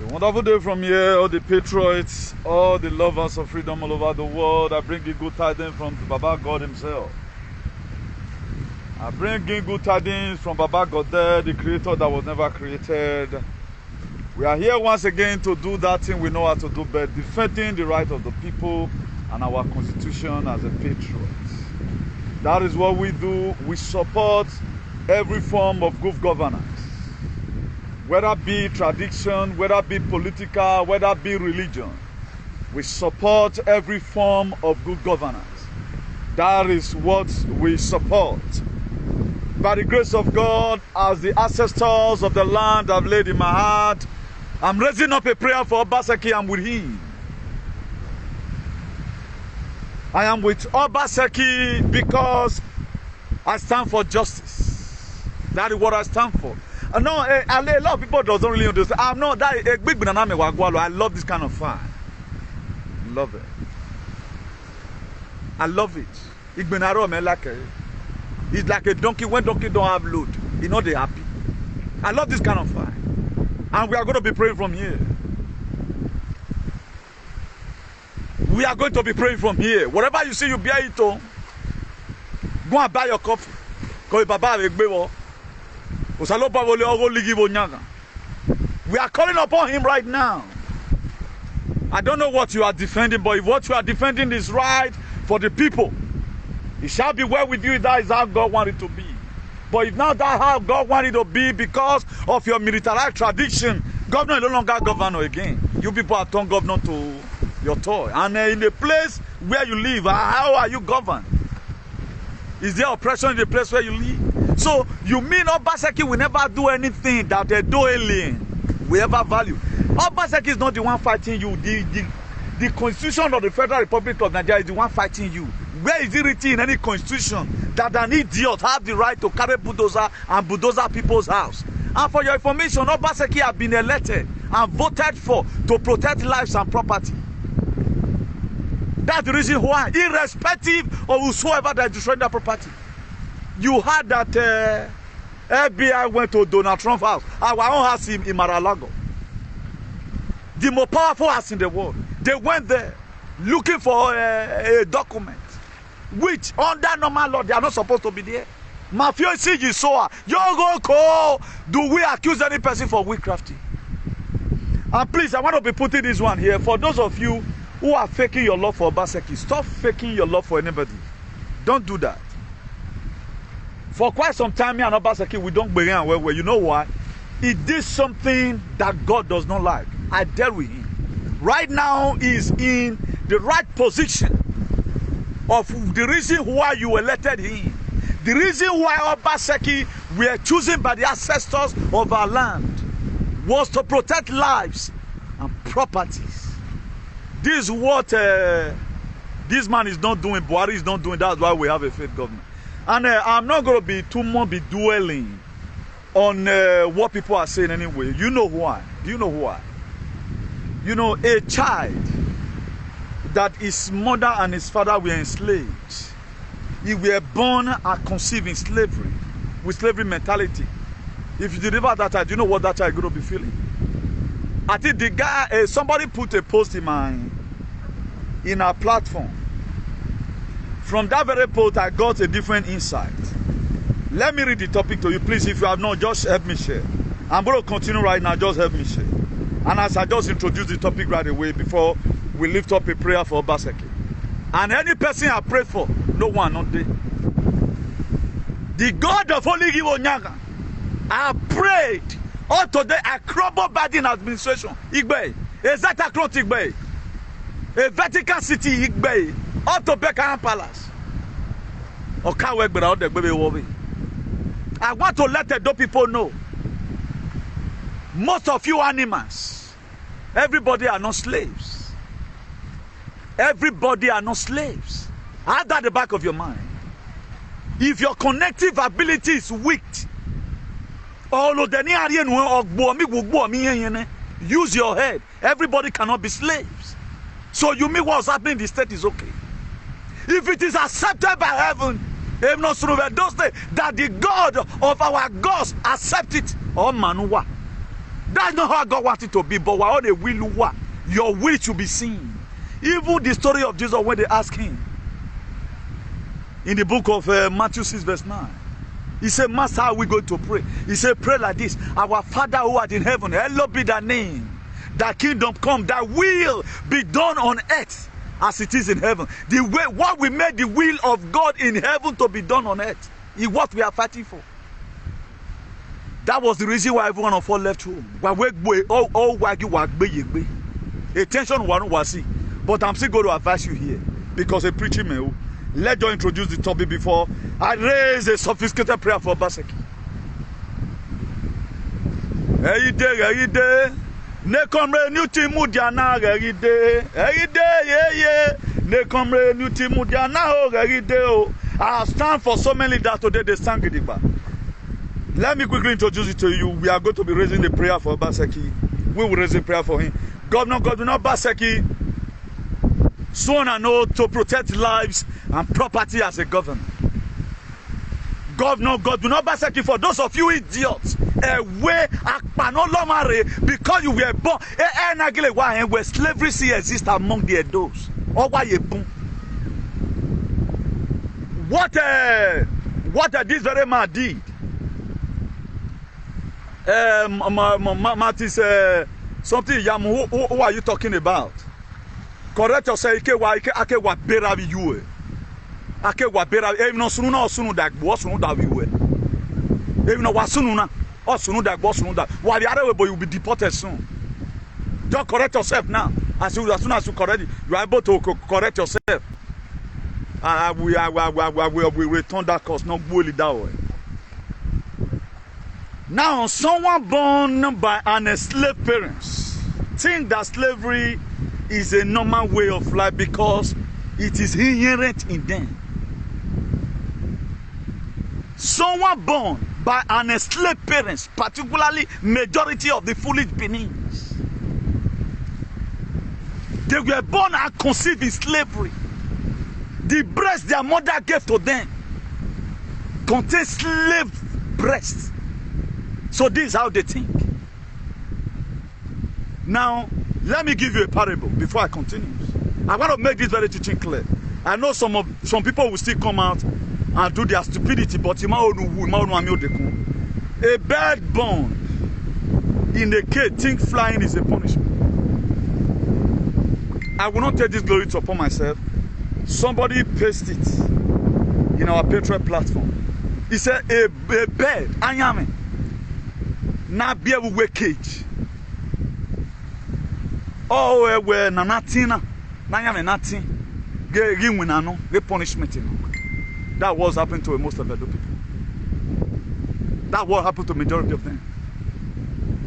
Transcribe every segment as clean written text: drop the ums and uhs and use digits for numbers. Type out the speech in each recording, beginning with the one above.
A wonderful day from here, all the patriots, all the lovers of freedom all over the world. I bring you good tidings from Baba God himself. I bring in good tidings from Baba God, the creator that was never created. We are here once again to do that thing we know how to do best, defending the right of the people and our constitution as a patriot. That is what we do. We support every form of good governance. Whether it be tradition, whether it be political, whether it be religion, we support every form of good governance. That is what we support. By the grace of God, as the ancestors of the land have laid in my heart, I'm raising up a prayer for OBASEKI. I'm with him. I am with OBASEKI because I stand for justice. That is what I stand for. No, a lot of people don't really understand. I'm not that a big banana. I love this kind of fun. Love it. I love it. It's like a donkey. When donkey don't have load, you know they're happy. I love this kind of fun. And we are going to be praying from here. We are going to be praying from here. Whatever you see, you bear it on. Go and buy your coffee. We are calling upon him right now. I don't know what you are defending, but if what you are defending is right for the people, it shall be well with you. That is how God wanted it to be. But if not that how God wanted it to be because of your militarized tradition, governor is no longer governor again. You people have turned governor to your toy. And in the place where you live, how are you governed? Is there oppression in the place where you live? So you mean OBASEKI will never do anything that a alien will ever value? OBASEKI is not the one fighting you. The constitution of the Federal Republic of Nigeria is the one fighting you. Where is it written in any constitution that an idiot have the right to carry bulldozer and bulldozer people's house? And for your information, OBASEKI have been elected and voted for to protect lives and property. That's the reason why, irrespective of whosoever that is destroying that property. You heard that FBI went to Donald Trump's house. Our own house in Mar-a-Lago. The most powerful house in the world. They went there looking for a document, which under normal law they are not supposed to be there. Mafiosi Yisoa, you go call. Do we accuse any person for witchcrafting? And please, I want to be putting this one here for those of you who are faking your love for OBASEKI. Stop faking your love for anybody. Don't do that. For quite some time, me and OBASEKI, we don't begin well. You know why? He did something that God does not like. I dealt with him. Right now, he's in the right position of the reason why you elected him. The reason why OBASEKI were chosen by the ancestors of our land was to protect lives and properties. This is what this man is not doing. Buhari is not doing. That's why we have a faith government. And I'm not going to be too much dwelling on what people are saying anyway. You know why? Do you know why? You know, a child that his mother and his father were enslaved, he were born and conceived in slavery, with slavery mentality. If you deliver that child, do you know what that child is going to be feeling? I think the guy, somebody put a post in our platform. From that very post, I got a different insight. Let me read the topic to you, please. If you have not, just help me share. I'm going to continue right now. Just help me share. And as I just introduce the topic right away, before we lift up a prayer for OBASEKI. And any person I pray for, no one, not they. The God of Holy Gibonyaga, I prayed. All today, I crumble bad in administration. Igbe. Is that a clot Igbe? A Vatican City Igbe. Auto Beckham Palace. I want to let the people know. Most of you animals, everybody are not slaves. Everybody are not slaves. Add that at the back of your mind. If your connective ability is weak, use your head. Everybody cannot be slaves. So you mean what's happening in the state is okay. If it is accepted by heaven, that the God of our gods accept it, oh manuwa. That's not how God wants it to be, but we're on a will what? Your will should be seen. Even the story of Jesus when they asked him in the book of Matthew 6 verse 9. He said, Master, how are we going to pray? He said, pray like this. Our Father who art in heaven, hallowed be thy name. Thy kingdom come, thy will be done on earth as it is in heaven. The way what we made the will of God in heaven to be done on earth is what we are fighting for. That was the reason why everyone of us left home. Attention one was see. But I'm still going to advise you here because a preaching man. Let's just introduce the topic before I raise a sophisticated prayer for OBASEKI. Hey day. Ne komre nuti mudiana geride. Hey day. Ne komre nuti mudiana ho geride o. I have stand for so many that today they sang it. Let me quickly introduce it to you. We are going to be raising the prayer for OBASEKI. We will raise a prayer for him. Governor OBASEKI, sworn an oath to protect lives and property as a governor. Governor OBASEKI, for those of you idiots, because you were born, where slavery still exists among the Edos. What this very man did, Martis, something, who are you talking about? Correct yourself. Ake wa bera bi you. Ake wa bera. Even no sunu na sunu da gbo sunu da bi we. Even no wa sunu na o sunu da gbo sunu da. Wa the other way, but you will be deported soon. Just correct yourself now. As soon as you correct it, you are able to correct yourself. We return that course, not bully that way. Now, someone born by an enslaved parents think that slavery is a normal way of life because it is inherent in them. Someone born by an enslaved parents, particularly majority of the foolish Benin's, they were born and conceived in slavery. The breast their mother gave to them contains slave breasts. So this is how they think. Now, let me give you a parable before I continue. I want to make this very teaching clear. I know some people will still come out and do their stupidity, but a bird born in a cage think flying is a punishment. I will not take this glory upon myself. Somebody pasted it in our Patreon platform. He said a bird, anyame, na be able to cage. Oh, we na natina, na anyame natin. Get winano, get punishment. That was happening to most of the people. That what happened to majority of them.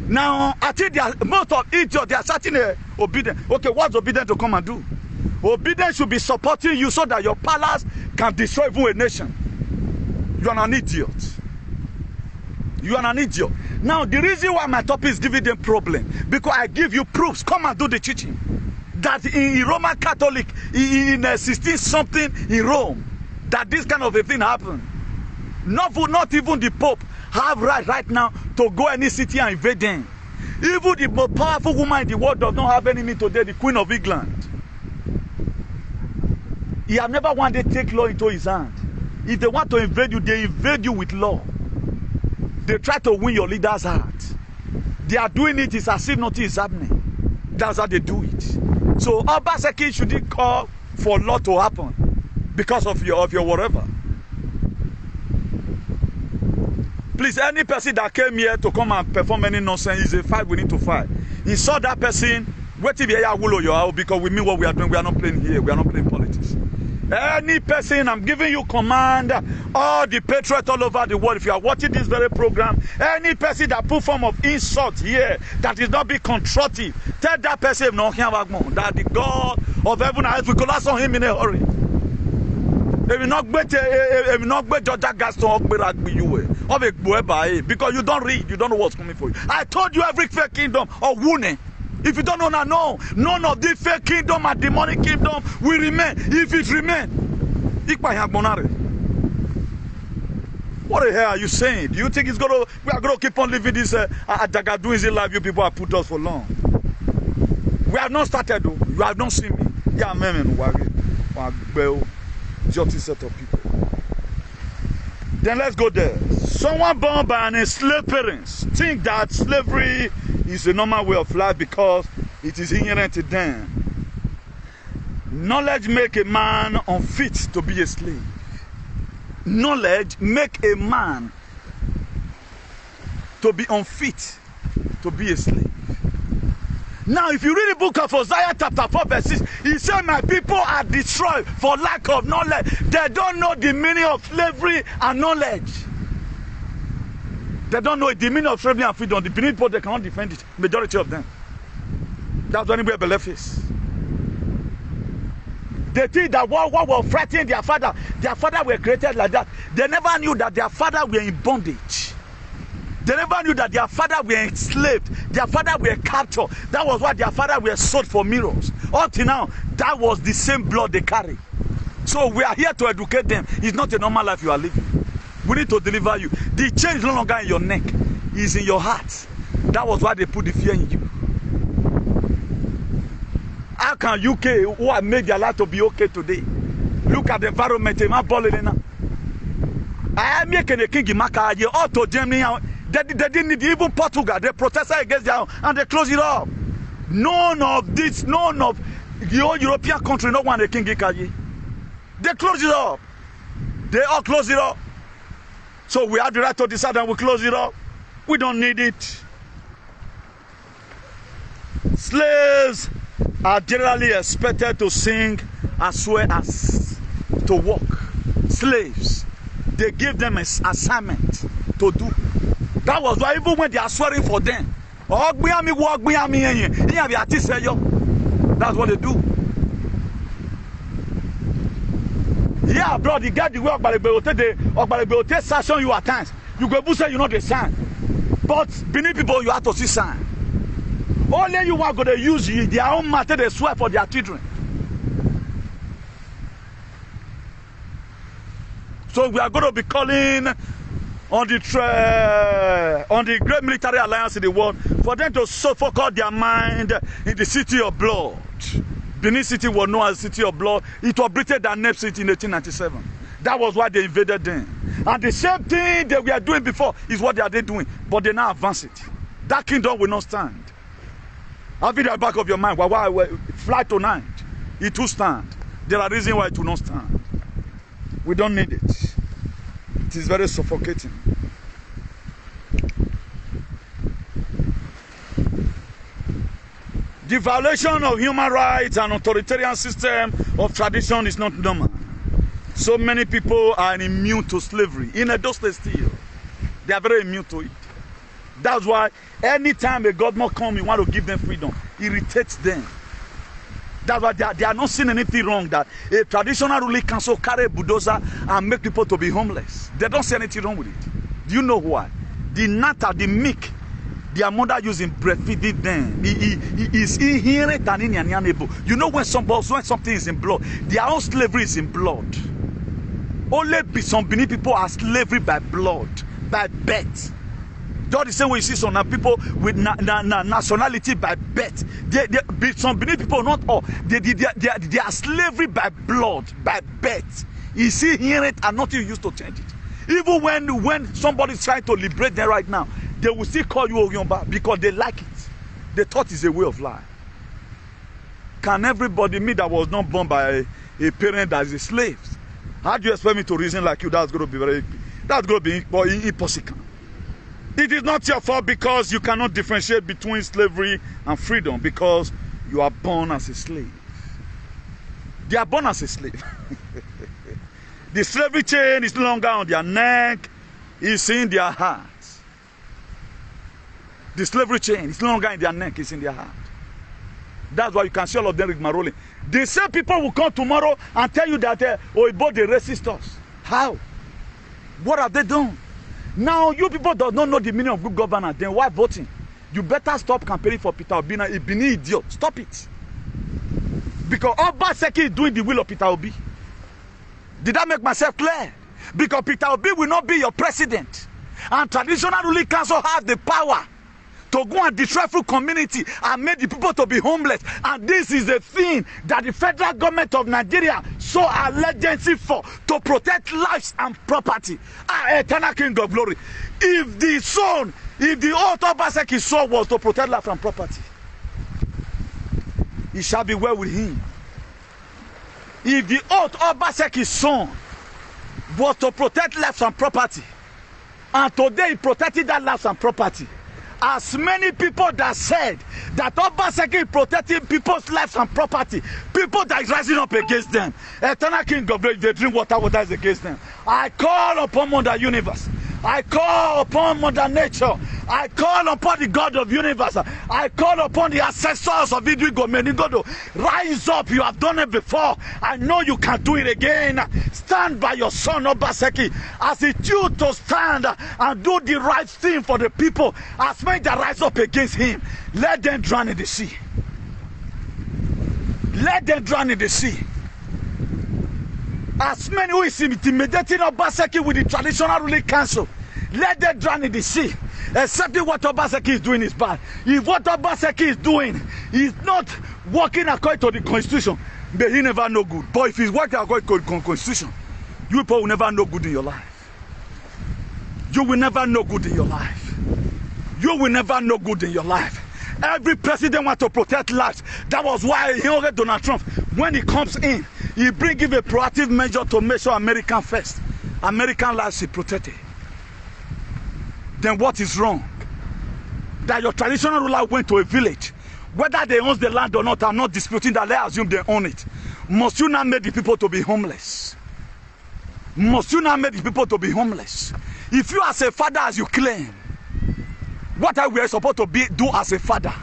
Now, I think most of idiots, they are certainly obedient. Okay, what's obedient to come and do? Obedience should be supporting you so that your palace can destroy even a nation. You are an idiot. You are an idiot. Now, the reason why my topic is giving them problem, because I give you proofs. Come and do the teaching. That in Roman Catholic, in 16-something in Rome, that this kind of a thing happened. Not even the Pope have right now to go any city and invade them. Even the most powerful woman in the world does not have enemy today, the Queen of England. He have never wanted to take law into his hand. If they want to invade you, they invade you with law. They try to win your leader's heart. They are doing it as if nothing is happening. That's how they do it. So OBASEKI shouldn't call for law to happen because of your whatever. Please, any person that came here to come and perform any nonsense is a fight we need to fight. He saw that person, wait till because we mean what we are doing. We are not playing here. We are not playing politics. Any person, I'm giving you command, all the patriots all over the world, if you are watching this very program, any person that put form of insult here, that is not be constructive, tell that person that the God of heaven and earth will collapse on him in a hurry. If you not get because you don't read, you don't know what's coming for you. I told you every fake kingdom of Wune. If you don't know now, no, none of the fake kingdom and demonic kingdom will remain. If it remain, What the hell are you saying? Do you think we are gonna keep on living this Adagadouism life you people have put us for long? We have not started though. You have not seen me. Yeah, just set of people. Then let's go there. Someone born by an enslaved parents think that slavery is a normal way of life because it is inherent to them. Knowledge make a man unfit to be a slave. Knowledge make a man to be unfit to be a slave. Now, if you read the book of Hosea chapter 4 verse 6, he said, my people are destroyed for lack of knowledge. They don't know the meaning of slavery and knowledge. They don't know the meaning of slavery and freedom. The Benin people, they cannot defend it. Majority of them. That's only where belief is. They think that what will frighten their father were created like that. They never knew that their father were in bondage. They never knew that their father were enslaved. Their father were captured. That was why their father were sold for mirrors. Up till now, that was the same blood they carry. So we are here to educate them. It's not a normal life you are living. We need to deliver you. The chain is no longer in your neck. It's in your heart. That was why they put the fear in you. How can UK, who have made their life to be okay today, look at the environment, I am making a king in Maka, auto Germany. They didn't need even Portugal. They protested against them and they closed it up. None of this, none of the old European country, no one a king Ikayi. They closed it up. They all closed it up. So we have the right to decide and we close it up. We don't need it. Slaves are generally expected to sing as well as to work. Slaves, they give them an assignment to do. That was why even when they are swearing for them, that's what they do. Yeah, bro, the guy the work by the sanction you at times. You go say you know the sign. But beneath people you have to see sign. Only you are going to use their own matter they swear for their children. So we are going to be calling on the great military alliance in the world for them to suffocate their mind in the city of blood. Benin City was known as the city of blood. It was Britain that named it in 1897. That was why they invaded them. And the same thing they were doing before is what they are doing. But they now advance it. That kingdom will not stand. Have it at the back of your mind. Why fly tonight? It will stand. There are reasons why it will not stand. We don't need it. It is very suffocating. The violation of human rights and authoritarian system of tradition is not normal. So many people are immune to slavery. In Edo State still, they are very immune to it. That's why anytime a government comes, you want to give them freedom, it irritates them. That's why they are not seeing anything wrong that a traditional ruling council carry a bulldozer and make people to be homeless. They don't see anything wrong with it. Do you know why? The nata, the milk, their mother using breastfeeding them. It is inherent and inalienable. You know when something is in blood, their own slavery is in blood. Only some Benin people are slavery by blood, by birth. Just the same way you see some people with nationality by birth. Some Benin people, not all, they are slavery by blood, by birth. You see inherent and nothing used to change it. Even when somebody is trying to liberate them right now, they will still call you Oyomba because they like it. They thought it's a way of life. Can everybody, me that was not born by a parent that is a slave, how do you expect me to reason like you? That's going to be impossible. It is not your fault because you cannot differentiate between slavery and freedom because you are born as a slave. They are born as a slave. The slavery chain is no longer on their neck, it's in their heart. The slavery chain is no longer in their neck, it's in their heart. That's why you can see all of them rigmaroling. The same people will come tomorrow and tell you that Oibo they racist us. How? What have they done? Now you people do not know the meaning of good governance. Then why voting? You better stop campaigning for Peter Obi. A Benin idiot. Stop it. Because OBASEKI is doing the will of Peter Obi. Did I make myself clear? Because Peter Obi will not be your president. And traditional ruling council have the power to go and destroy full community and make the people to be homeless. And this is the thing that the federal government of Nigeria saw allegiance for, to protect lives and property. Our eternal King of glory. If the oath of OBASEKI son was to protect life and property, it shall be well with him. If the oath of OBASEKI son was to protect lives and property, and today he protected that lives and property, as many people that said that OBASEKI is protecting people's lives and property, people that is rising up against them, eternal King of glory, they drink water is against them. I call upon Mother Universe. I call upon Mother Nature. I call upon the God of Universe. I call upon the ancestors of Idrigo Menigodo. Rise up. You have done it before. I know you can do it again. Stand by your son OBASEKI as he choose to stand and do the right thing for the people. As many that rise up against him, let them drown in the sea. Let them drown in the sea. As many who is intimidating OBASEKI with the traditional ruling council, let them drown in the sea. Except what OBASEKI is doing is bad. If what OBASEKI is doing is not working according to the constitution, may he never know good. But if he's working according to the constitution, you people will never know good in your life. You will never know good in your life. You will never know good in your life. Every president wants to protect lives. That was why Donald Trump, when he comes in, he brings a proactive measure to make sure American first. American lives is protected. Then what is wrong? That your traditional ruler went to a village. Whether they own the land or not, I'm not disputing that. Let's assume they own it. Must you not make the people to be homeless? Must you not make the people to be homeless? If you as a father, as you claim, what are we supposed to do as a father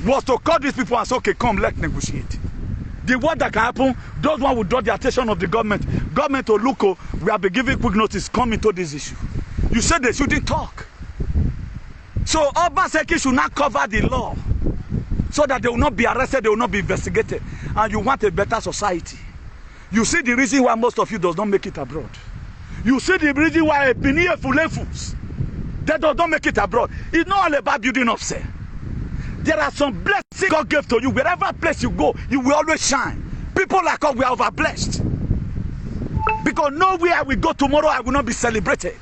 was to call these people and say, okay, come, let's negotiate. The word that can happen, those one will draw the attention of the government. Government to look, we have been giving quick notice, come into this issue. You said they shouldn't talk. So OBASEKI should not cover the law so that they will not be arrested, they will not be investigated. And you want a better society. You see the reason why most of you does not make it abroad. You see the reason why Biniye Fulefus, they don't make it abroad. It's not all about building up, sir. There are some blessings God gave to you. Wherever place you go, you will always shine. People like us, we are overblessed. Because nowhere we go tomorrow, I will not be celebrated.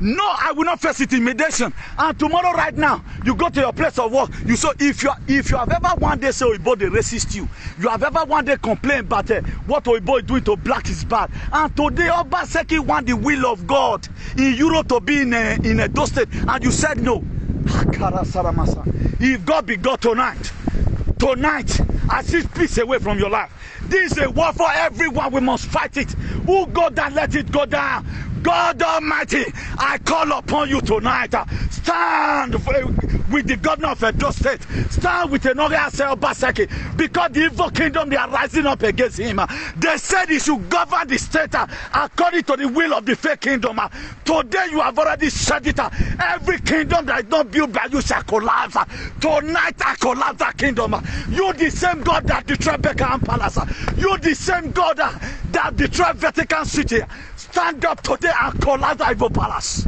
No, I will not face intimidation. And tomorrow, right now, you go to your place of work. You so if you have ever one day say Oyibo they racist you have ever one day complain about what Oyibo is doing to black is bad. And today OBASEKI want the will of God in Europe to be in a Edo state, and you said no. If God be God tonight, I see peace away from your life. This is a war for everyone. We must fight it. Who go down, let it go down. God Almighty, I call upon you tonight. Stand with the governor of Edo State. Stand with OBASEKI, because the evil kingdom, they are rising up against him. They said he should govern the state according to the will of the fake kingdom. Today you have already said it. Every kingdom that is not built by you shall collapse. Tonight I collapse that kingdom. You the same God that destroyed Beckham Palace. You the same God that destroyed Vatican City. Stand up today and collapse the evil palace.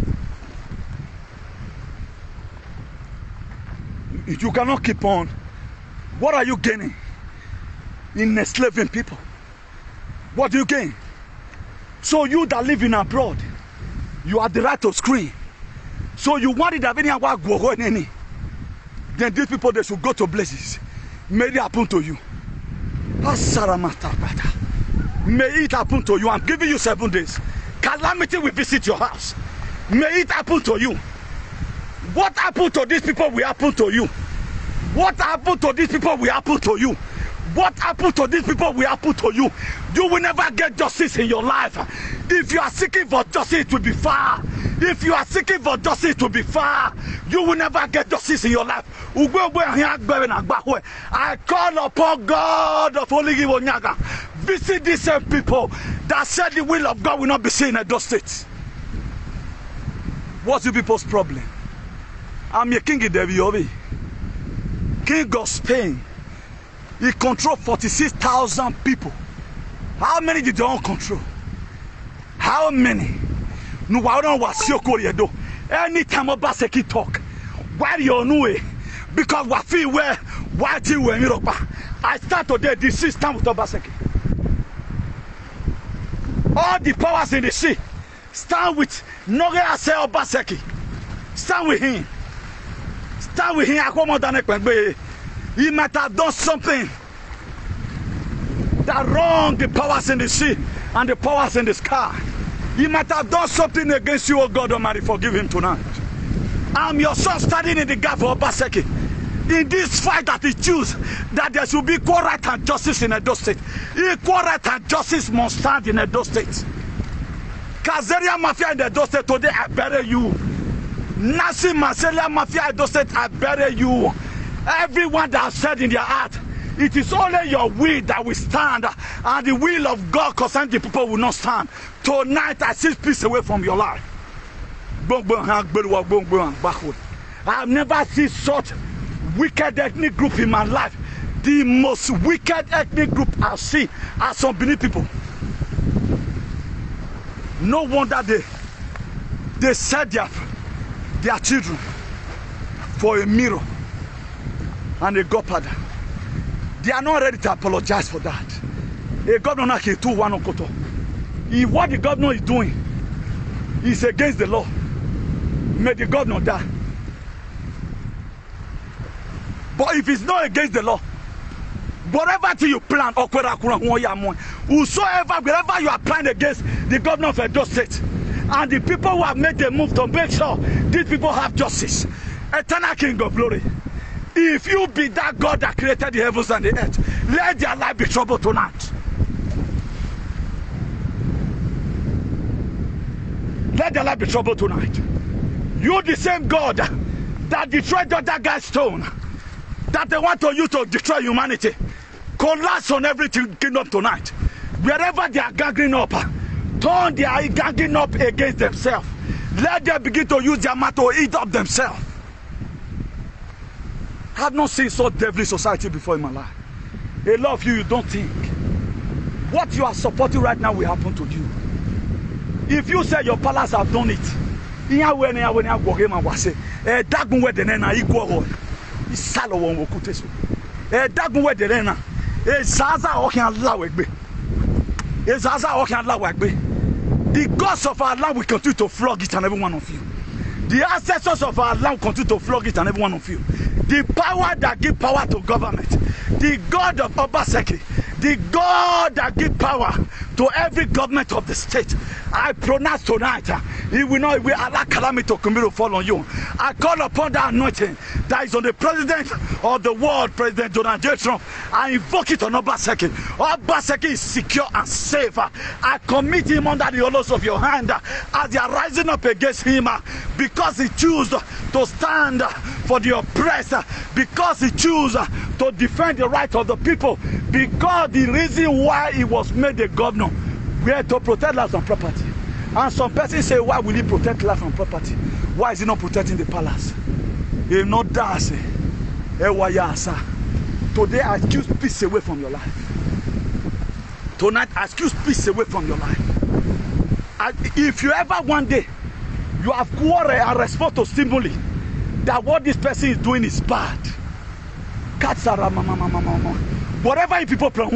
You cannot keep on. What are you gaining in enslaving people? What do you gain? So you that live in abroad, you have the right to scream. So you want it any. Then these people, they should go to places. May it happen to you. May it happen to you. I'm giving you 7 days. Calamity will visit your house. May it happen to you. What happened to these people will happen to you. What happened to these people will happen to you. What happened to these people will happen to you. You will never get justice in your life. If you are seeking for justice, it will be far. If you are seeking for justice, it will be far. You will never get justice in your life. I call upon God of Holy Gibonyaga. Visit these same people that said the will of God will not be seen in Edo State. What's the people's problem? I'm a king in Deviobi, king of Spain. He controlled 46,000 people. How many did they all control? How many? No, I don't was your Korea do. Anytime Obaseki talk, why do you know it? Because we feel where what you were in Europe. I start today this system with Obaseki. All the powers in the sea stand with Noge Ase Obaseki. Stand with him. Stand with him. He might have done something that wronged the powers in the sea and the powers in the sky. He might have done something against you, oh God Almighty. Forgive him tonight. I'm your son standing in the gap for Obaseki. In this fight that he choose, that there should be equal right and justice in Edo State. Equal right and justice must stand in Edo State. Kazeria Mafia in Edo State, today I bury you. Nasi Maselia Mafia in Edo State, I bury you. Everyone that has said in their heart, it is only your will that will stand, and the will of God concerning the people will not stand. Tonight, I see peace away from your life. I've never seen such wicked ethnic group in my life. The most wicked ethnic group I've seen are some Benin people. No wonder they set their children for a mirror and a godfather. They are not ready to apologize for that. A governor can do one okoto. If what the governor is doing is against the law, may the governor die. But if it's not against the law, whatever thing you plan, whosoever, wherever you are planning against the governor of Edo State, and the people who have made the move to make sure these people have justice, eternal King of glory, if you be that God that created the heavens and the earth, let their life be troubled tonight. Let their life be troubled tonight. You the same God that destroyed the other guy's stone, that they want to use to destroy humanity, collapse on every kingdom tonight. Wherever they are gathering up, turn their gathering up against themselves. Let them begin to use their mouth to eat up themselves. I have not seen such devilish society before in my life. A lot of you don't think what you are supporting right now will happen to you. If you say your palace have done it, the gods of our land will continue to flog each and every one of you. The ancestors of our land continue to flog each and every one of you. The power that gives power to government, the God of Obaseki, the God that gives power to every government of the state, I pronounce tonight, He will not allow calamity to come to fall on you. I call upon that anointing that is on the president of the world, President Donald J. Trump. I invoke it on Obaseki. Obaseki is secure and safe. I commit him under the hollows of your hand as they are rising up against him because he chooses to stand for the oppressed, because he chooses to defend the right of the people, because the reason why he was made a governor were to protect life and property. And some persons say, why will he protect life and property? Why is he not protecting the palace? He not does. Today I choose peace away from your life. Tonight I choose peace away from your life. If you ever one day you have quarrel and respond to stimuli that what this person is doing is bad, whatever you people plan,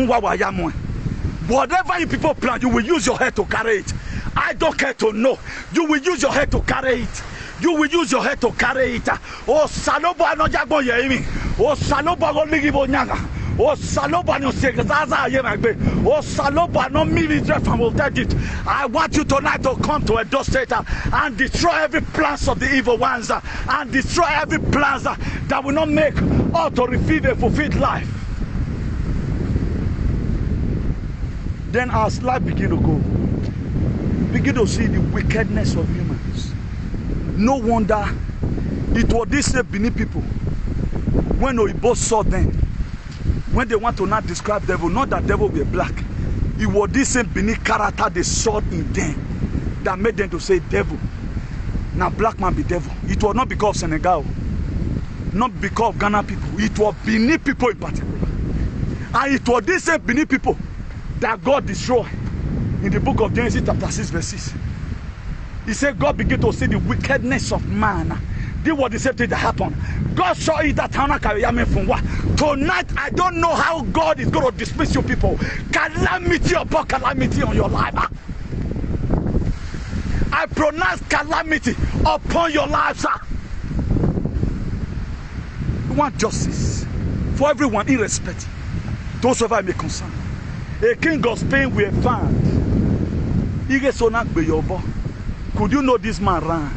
whatever you people plan, you will use your head to carry it. I don't care to know. You will use your head to carry it. You will use your head to carry it. Oh, Saloba no jago yemi. Oh, Saloba go ligibo nyanga. Oh, Saloba no segaza yemagbe. Oh, Saloba no military from it. I want you tonight to come to Edo State and destroy every plans of the evil ones and destroy every plans that will not make us to receive a fulfilled life. Then our life begin to go. Begin to see the wickedness of humans. No wonder it was this Benin people, when Oyibo saw them, when they want to not describe devil, not that devil were black, it was this same Benin character they saw in them that made them to say devil. Now black man be devil. It was not because of Senegal, not because of Ghana people, it was Benin people in particular. And it was this same Benin people that God destroyed In the book of Genesis chapter 6 verse 6. He said God began to see the wickedness of man. This was the same thing that happened. God saw it that tonight I don't know how God is going to dismiss you people. Calamity upon calamity on your life. I pronounce calamity upon your life, sir. You want justice for everyone, irrespective. Those whoever may concern. A king of Spain will find. Could you know this man ran?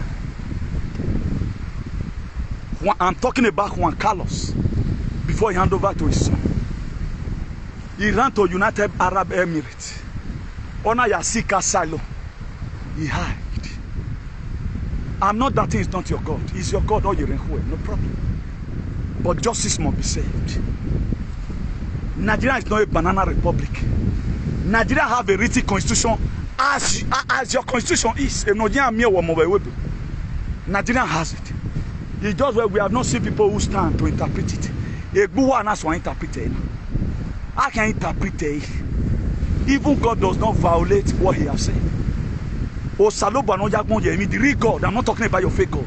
I'm talking about Juan Carlos before he handed over to his son. He ran to United Arab Emirates. Honor your seek asylum. He hide. I'm not that thing is not your God. It's your God or your Rehué, no problem. But justice must be saved. Nigeria is not a banana republic. Nigeria have a written constitution as your constitution is. Nigeria has it. It's just where we have not seen people who stand to interpret it. I can interpret it. Even God does not violate what he has said. The real God, I'm not talking about your fake God,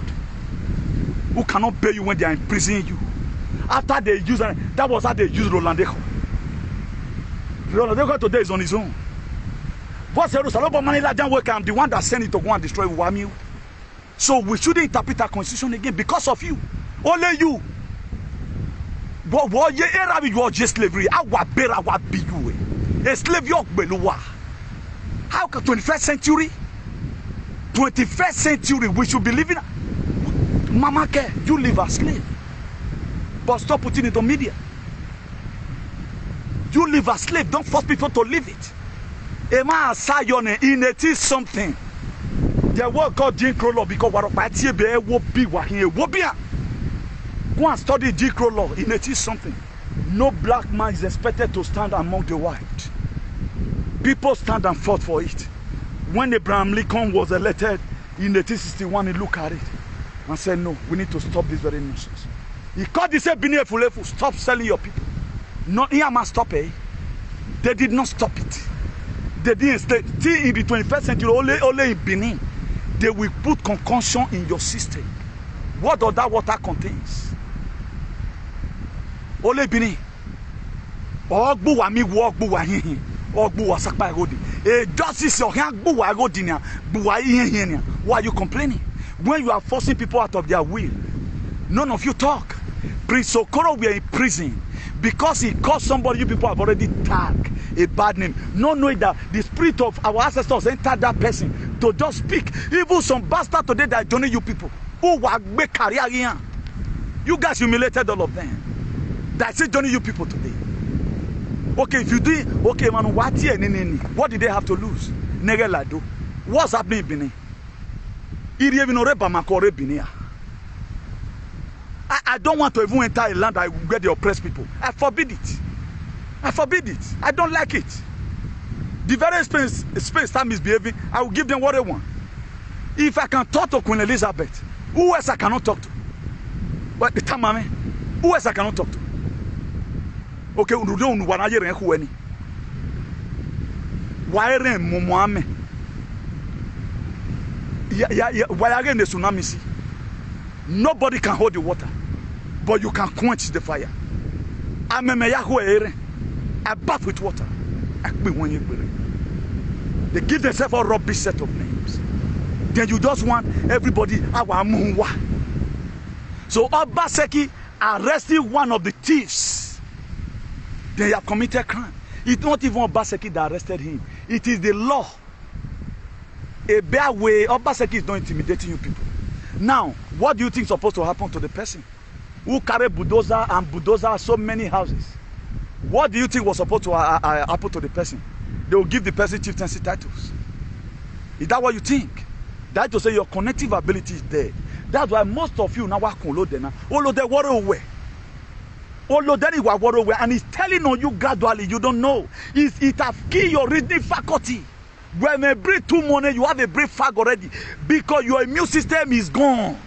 who cannot pay you when they are imprisoning you. After they use, that was how they used Roland Deco. Roland Deco today is on his own. I'm the one that sent it to go and destroy Wamiu. So we shouldn't interpret our constitution again because of you. Only you. But you are just slavery. A slave how can 21st century? 21st century we should be living. Mama care, you live as slave. But stop putting it on media. You live as slave. Don't force people to live it. Emma Sayone in it is something. The word called Jim Crow law because what go and study Jim Crow law. In it is something. No black man is expected to stand among the white. People stand and fought for it. When Abraham Lincoln was elected in 1861, he looked at it and said, no, we need to stop this very nonsense. He called this Fulefu, stop selling your people. Not here must stop it. They did not stop it. They didn't stay. Till in the 21st century, only in Benin, they will put concoction in your system. What does that water contains? Only Benin. Ogbu wa mi wo ogbu wa hihin. Ogbu wa sakpa egodi. Justice your hand bu wa egodi nia. Bu wa hihin nia. Why are you complaining? When you are forcing people out of their will, none of you talk. Prince Okoro we are in prison because he caused somebody you people have already tagged a bad name, not knowing that the spirit of our ancestors entered that person to just speak. Even some bastard today that joining you people who were make career here. You guys humiliated all of them. That's it joining you people today. Okay, if you do it, okay, man, what did they have to lose? Negelado. What's happening in Benin? I don't want to even enter a land where they oppress people. I forbid it. I forbid it. I don't like it. The very space time is behaving, I will give them what they want. If I can talk to Queen Elizabeth, who else I cannot talk to? But the time, who else I cannot talk to? Okay, we don't want to hear who any. Why Momoame? Why again the tsunami sea? Nobody can hold the water, but you can quench the fire. I bath with water. They give themselves a rubbish set of names. Then you just want everybody. So OBASEKI arrested one of the thieves. They have committed crime. It's not even OBASEKI that arrested him. It is the law. A bare way. OBASEKI is not intimidating you people. Now, what do you think is supposed to happen to the person who carried bulldozer and bulldozer so many houses? What do you think was supposed to happen to the person? They will give the person chieftaincy titles. Is that what you think? That to say your cognitive ability is dead. That's why most of you now are and it's telling on you gradually. You don't know. It has killed your reading faculty. When you breathe too money, you have a breath fag already because your immune system is gone.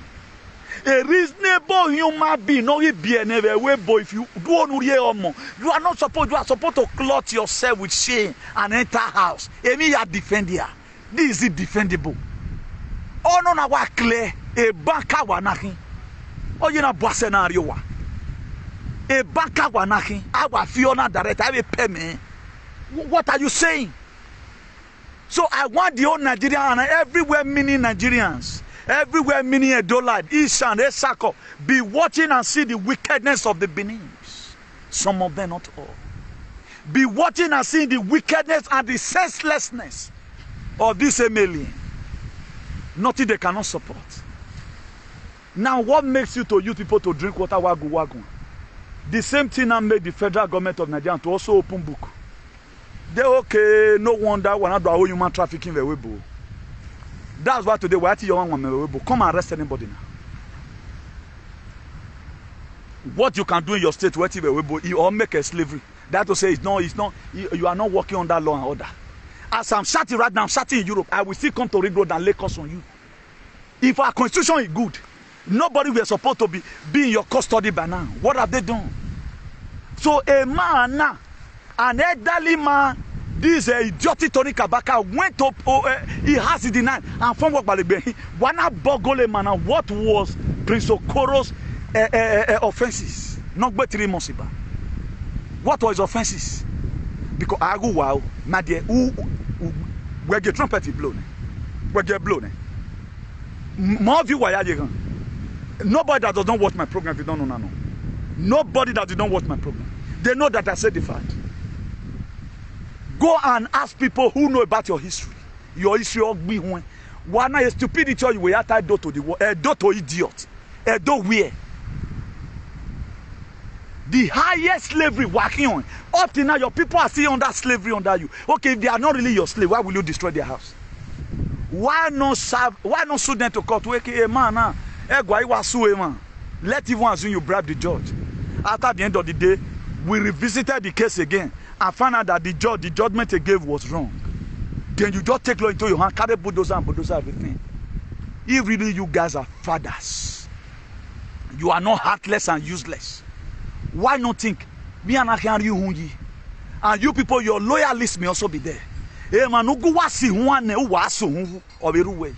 A reasonable human being, no be never way boy. If you do on you are not supposed. You are supposed to clothe yourself with shame and enter house. Emi ya defend here. This is defendable. Oh no na wa clear. A banka wa nakin. Oh you na boa scenario wa. A banka wa nakin. Awa Fiona direct. I will pay me. What are you saying? So I want the whole Nigerian and everywhere many Nigerians. Everywhere meaning a dollar, Ishan, Esako, be watching and see the wickedness of the Benins. Some of them, not all. Be watching and see the wickedness and the senselessness of this alien. Nothing they cannot support. Now, what makes you to use people to drink water wagu wagu? The same thing that made the federal government of Nigeria to also open book. They okay, no wonder we're not doing human trafficking the Weibo. That's why today we're at your one. Come and arrest anybody now. What you can do in your state, you all make a slavery. That to say it's not, you are not working under law and order. As I'm shouting right now, I'm shouting in Europe, I will still come to Ring Road and lay curse on you. If our constitution is good, nobody will supposed to be in your custody by now. What have they done? So a man now, an elderly man, this idiotic Tony Kabaka went up, he has it denied, and from what Wana Bogole man, what was Prince Okoro's offenses? Not but 3 months ago. What was offenses? Because I go wow, my dear, where get trumpet blown, where get blown. More of you why you nobody that does not watch my program, if you don't know no. Nobody that did not watch my program. They know that I said the fact. Go and ask people who know about your history. Your history of being one a stupidity you will have to do to the world. Do to idiot. Do where? The highest slavery working on. Up till now, your people are still under slavery under you. Okay, if they are not really your slave, why will you destroy their house? Why not sue them to court? Hey, man, let even assume you bribe the judge. After the end of the day, we revisited the case again and found out that the judgment they gave was wrong. Then you just take law into your hand, carry bulldozer and bulldozer everything. If really you guys are fathers, you are not heartless and useless. Why not think me and I can you and you people, your loyalists may also be there. Eh man, ugu wasi huane uwasu hungu oberuwe.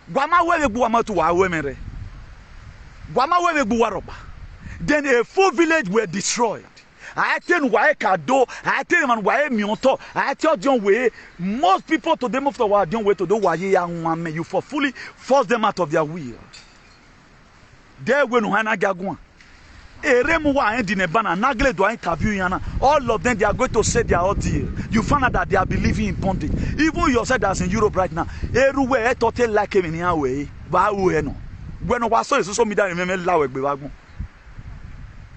Gwama wewe buwama tu wawe mere. Gwama wewe buwaroba. Then a full village were destroyed. I tell why kado, I tell man why mionto, I tell John way. Most people to them of the world don't wait to do why you for fully force them out of their will. There when Hana Gagwan. All of them, they are going to say their ordeal. You find out that they are believing in bondage. Even yourself that's in Europe right now. Everywhere, total like him in here way. When I saw social media, remember lawe.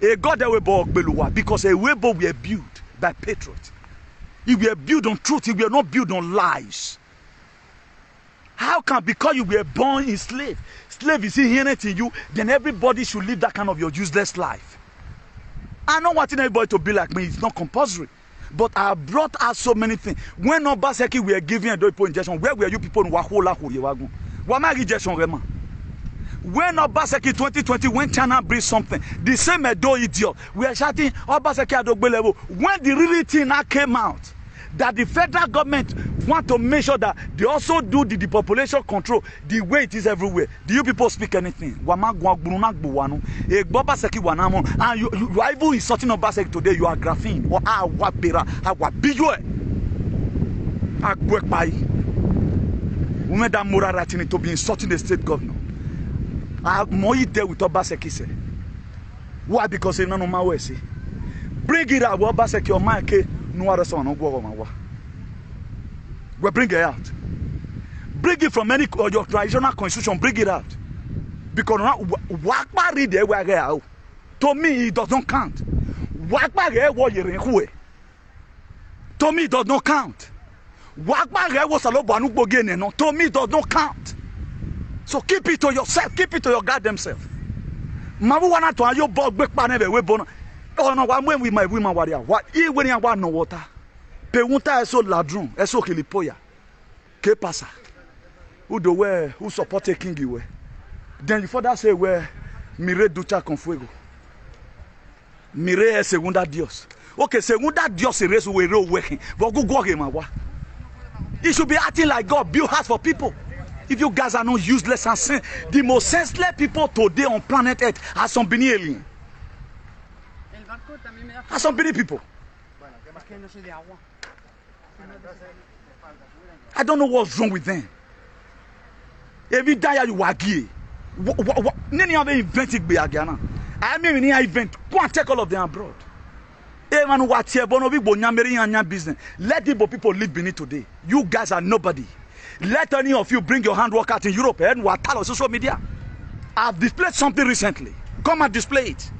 A God that we bought beluwa because a webo we are built by patriots. If we are built on truth, if we are not built on lies. How come because you were born in slave? Slave is inherent in you, then everybody should live that kind of your useless life. I don't want anybody to be like me, it's not compulsory. But I brought out so many things. When OBASEKI were giving a doipo injection, where were you people in Wahola Huriwagun? Wama rejection Rema? When OBASEKI 2020, when China brings something, the same Edo idiot, we are shouting OBASEKI at Ogbe level. When the real thing now came out, that the federal government want to make sure that they also do the population control the way it is everywhere. Do you people speak anything? And you are even insulting OBASEKI today. You are graphene or women that moral writing to be insulting the state governor. More there with OBASEKI say. Why? Because they don't know my way. Bring it out, OBASEKI or my case. We bring it out. Bring it from any of your traditional constitution. Bring it out. Because to me it does not count. To me it does not count. To me it does not count. So keep it to yourself. Keep it to your goddamn self. Oh no, when we my women warrior, what he when you want no water. Peunta so ladron, eso kilipoya. Que pasa? Who do we who support king you? Then you further say, well, mire ducha con fuego. Mire es segunda Dios. Okay, segunda Dios is working. But go him. He should be acting like God. Build house for people. If you guys are not useless and sin, the most senseless people today on planet Earth are some Bini alien. Are some Bini people. I don't know what's wrong with them. Every day you are gay. None of them invented Biagana. I mean, in event, go and take all of them abroad. Everyone who are here, business. Let the people live beneath today. You guys are nobody. Let any of you bring your handwork out in Europe and what tell on social media. I've displayed something recently. Come and display it.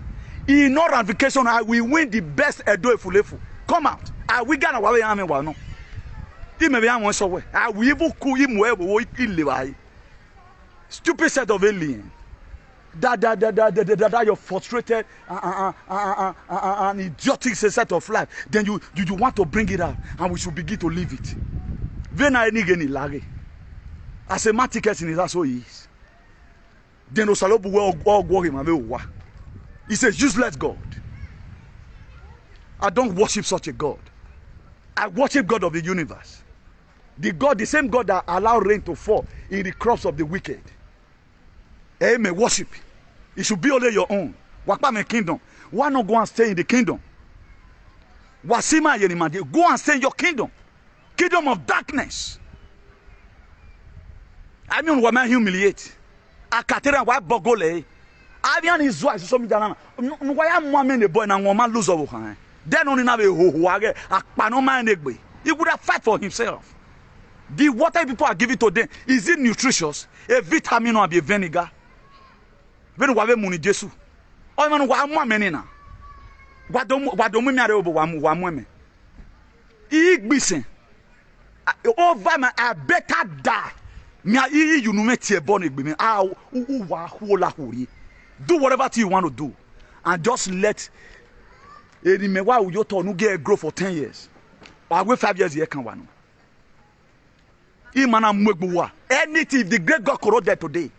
In our ramification, I will win the best Edo Efulefu. Come out. I will get away. I mean, no. I will even cool him where stupid set of alien. That you're frustrated an idiotic set of life. Then you want to bring it out, and we should begin to live it. As a maticus in that's so he is. Then Osalobu he's a useless God. I don't worship such a God. I worship God of the universe. The same God that allowed rain to fall in the crops of the wicked. Amen. Worship. It should be only your own. Wakpa kingdom. Why not go and stay in the kingdom? Wasima yenimadi. Go and stay in your kingdom. Kingdom of darkness. I mean, woman humiliate. Akatera wa bogole. Avian is wise. So me dana. Why am woman the boy na woman lose over her? Then only na be ho age. Akpanoma enegbe. He would have fight for himself. The water people are giving to them, is it nutritious? A vitamin or a vinegar? When we have money, Jesus. Oh man, what am I menina? What do we marry over one woman? Igbisen. Over my I better die. Me you no make your born igbi me. Do whatever you want to do, and just let. Why would you turn no get grow for 10 years? Or wait 5 years here can one. Anything, if the great God corroded today,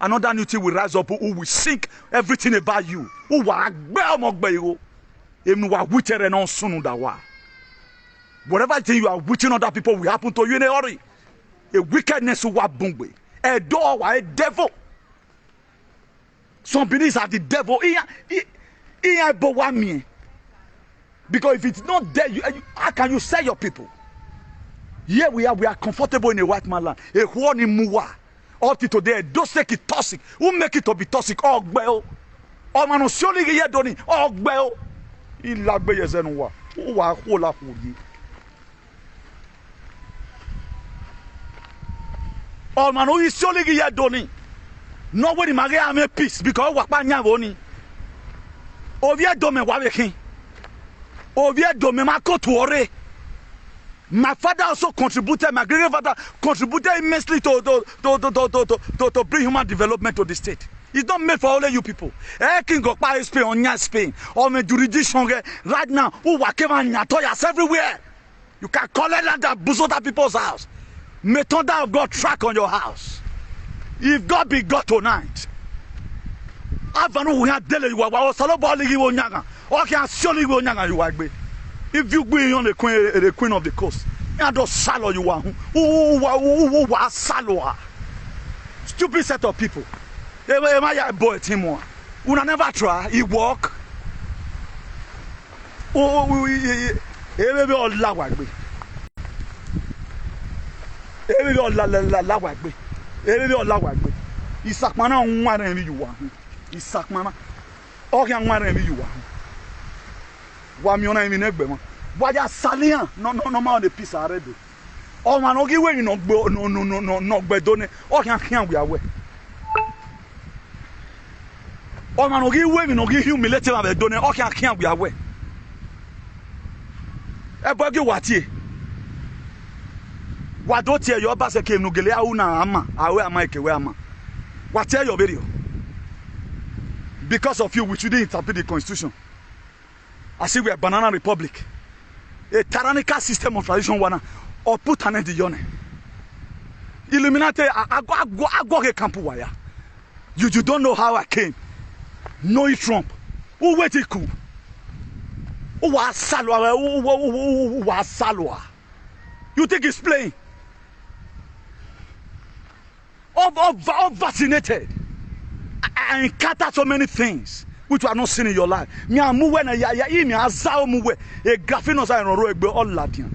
another new thing will rise up who will sink everything about you. Who whatever thing you are witching other people will happen to you in a hurry. A wickedness will bungwe. A door, a devil. Some beliefs are the devil. Because if it's not there, how can you sell your people? Here we are comfortable in a white man land. A one in Muwa. Up to today, OBASEKI toxic. Who make it to be toxic? Oh, well. Oh, man, surely you don't need. Oh, well. Il a be yezenwa. Who are whole up with you? Oh, man, who is surely you don't need. Nobody may make peace because what man yavoni. Ovia dome wabekin. Ovia dome mako tuore. My father also contributed, my great father contributed immensely to bring human development to the state. It's not made for only you people. King of Spain, on Spain, or my jurisdiction right now, who are Toyas everywhere. You can call it like that, boost other people's house. May thunder of God track on your house. If God be God tonight, Avanu we have daily you are Salobali you nyaga. Okay, surely you nyaga you are. If you be on the queen of the coast, and those sallow you are, who are sallow, stupid set of people. My boy Timor, who never try, he walk. Oh, every all lawagbe. Every all lawagbe. Every all lawagbe. Isakmana one envy you are. Isakmana. Okay, one envy you are. Wamiona imi negbe man. Waja salian no ma the peace already. Oh man, ogi we no gbe done. O kan we awe. Oh man, ogi we no gi humiliate ma be done. O kan we awe. E bogi watie. Wado tie yo OBASEKI no gele awu na ama. Awe ama ekewe ama. Watie your video. Because of you we shouldn't interpret the constitution. I see we are banana republic. A tyrannical system of tradition one or put an end to yone. Illuminati I go campu wire. You don't know how I came. No Trump. Who wait it cool? Who was Salwa? Who was Salwa? You think he's playing? All vaccinated. I encounter so many things which you are not seen in your life. Me amu when ya me azao mu we e grafino sa enro egbe all Latin.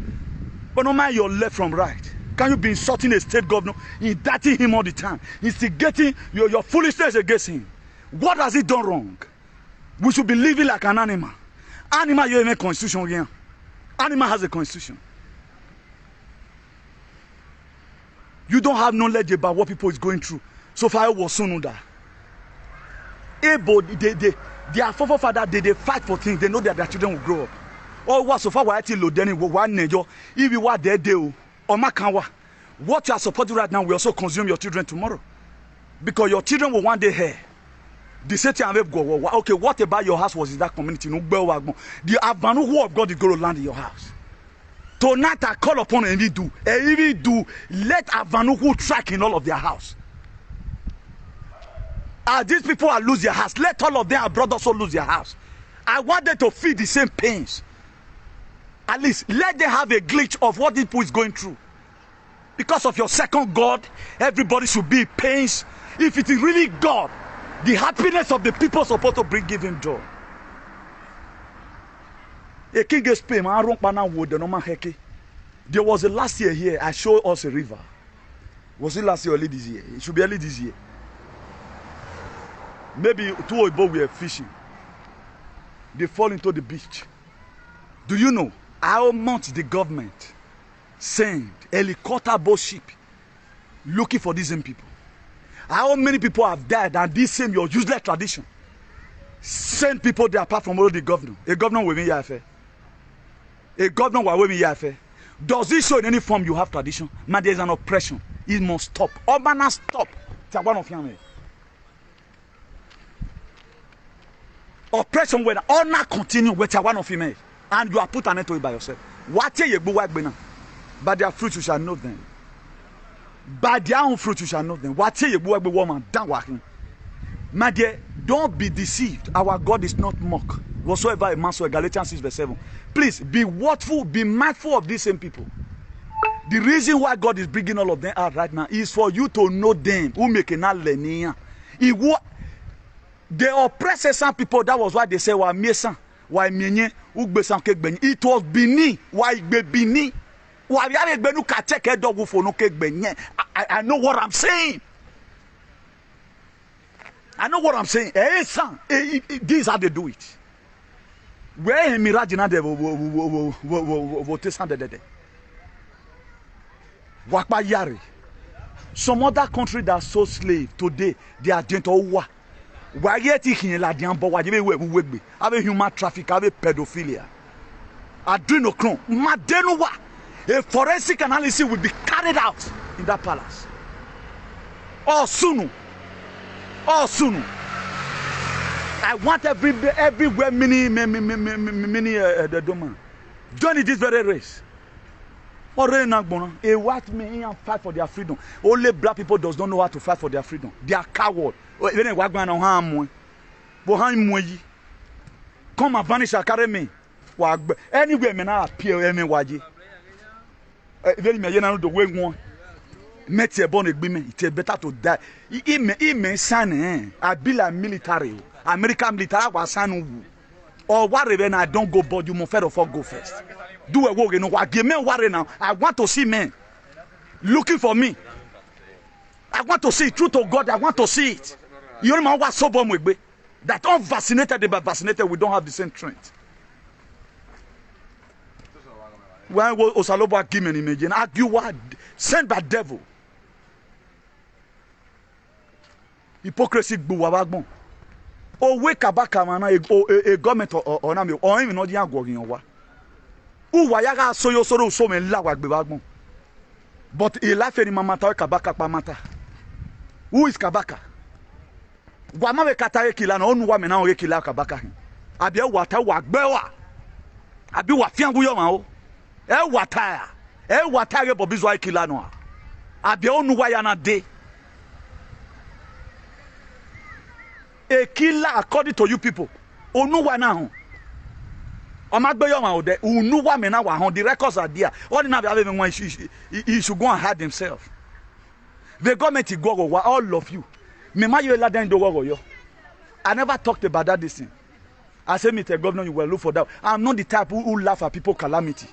But no mind your left from right. Can you be insulting a state governor, indicting him all the time, instigating your foolishness against him? What has he done wrong? We should be living like an animal. Animal, you have a constitution again. Animal has a constitution. You don't have knowledge about what people is going through. So far, it was soon that. Their forefathers, they fight for things. They know that their children will grow up. Or what so far, what if you were there, what you are supporting right now will also consume your children tomorrow. Because your children will one day hear. The same thing go. Okay, what about your house was in that community? The Avanu of God is going to land in your house. Tonight I call upon any do. Let Avanu track in all of their house. As these people are lose their house, let all of them abroad also lose their house. I want them to feel the same pains. At least let them have a glitch of what people is going through. Because of your second God, everybody should be in pains. If it is really God, the happiness of the people is supposed to give him joy. A king gets pain. There was a last year here. I showed us a river. Was it last year or early this year? It should be early this year. Maybe two Oibo were fishing. They fall into the beach. Do you know how much the government sent helicopter boat ship looking for these same people? How many people have died and this same your useless tradition send people there apart from all the governor? A governor will be here. A governor will be here. Does it show in any form you have tradition? Man, there is an oppression. It must stop. Obana stop. Oppression when honor continue with one of female, and you are put an end to it by yourself. What you go work by their fruit you shall know them. By their own fruit you shall know them. What you go work woman down working. My dear, don't be deceived. Our God is not mock. Whatsoever a man so Galatians 6:7. Please be watchful, be mindful of these same people. The reason why God is bringing all of them out right now is for you to know them. Who make an alenia. They oppress some people. That was why they say, "Why mesa? Why menye? Ugbesan kekbenye." It was Bini. Why Bini? Why yare benu kateke dogu for no kekbenye? I know what I'm saying. I know what I'm saying. This is how they do it. Where mirajina de vote sande. Wakpa yare. Some other country that so slave today they are doing war. Why yet in la diambo? Why you have human traffic? Have pedophilia? Adrenochrome. Madenua. A forensic analysis will be carried out in that palace. Oh soon. I want everywhere mini the domain. Join this very race. A white man and fight for their freedom. Only black people does not know how to fight for their freedom. They are coward. Come and vanish and carry me. Anywhere me now appear me waji. Very me yena the way one. Met your born agreement. It's better to die. He may sign. I be like military. American military was sign. Or whatever. I don't go, but you must go first. Do a work, you know what? Give me worry now. I want to see men looking for me. I want to see truth of God. I want to see it. You know what? So bomb with me. That unvaccinated, but vaccinated, we don't have the same strength. When Osalobo give me an image, argue what sent by devil. Hypocrisy buwabagbon. Oh wake abaka mana a government or na me or even no dey agwogin owa. Uwayaga soyo soro so me lawa gbebagbon. But a life any mamata kabaka pamata. Who is kabaka? Wama we kata ekila na onu wa me na o ekila kabaka hin. Abi e wata wa gbewa. Abi wa fiangu yo ma o. E wata ge bobi zo ekila no. Abi onu wa ya na de. A killer according to you people. Onuwa na Unuwa me na the records are there. All the now he should go and hide himself. The government is go all of you. Me ma you laden do yo. I never talked about that this thing. I say, Mr. Governor, you will look for that. I'm not the type who laugh at people's calamity.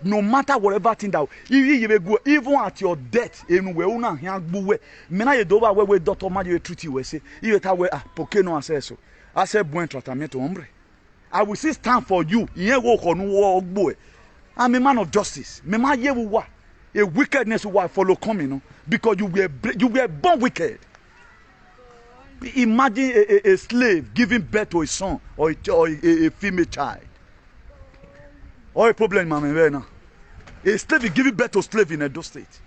No matter whatever thing that even at your death, in we una hiangbuwe. Mena ye doba we doctor ma you treat you say. You ta we porque no answer so. I say buen tratamento hombre. I will still stand for you. Yen wo ko nu wo ogbo e. I'm a man of justice. Me ma ye wo a wickedness will follow coming, no? Because you were born wicked. Imagine a slave giving birth to a son or a female child. Or a problem, man. A slave is giving birth to a slave in Edo State.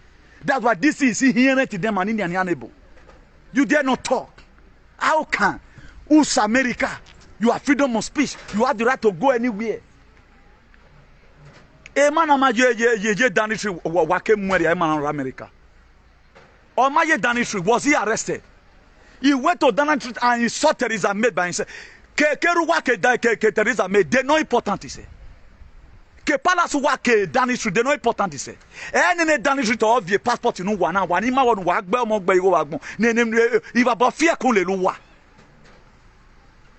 That's why this is inherent to them and Indian unable. You dare not talk. How can? Who's America? You have freedom of speech. You have the right to go anywhere. A man ye danishri wake mweri a man America. Or my danishri, was he arrested? He went to Donald Trump and he saw Theresa May by himself. Ke Theresa May, they no important, he said. Ke palace wake danishri, they no important, he said. Any danishri to have your passport in Wana, Wanima won Wagbe, Mogbe, Wagbo, Nenem, Iva Bafia Kunleluwa.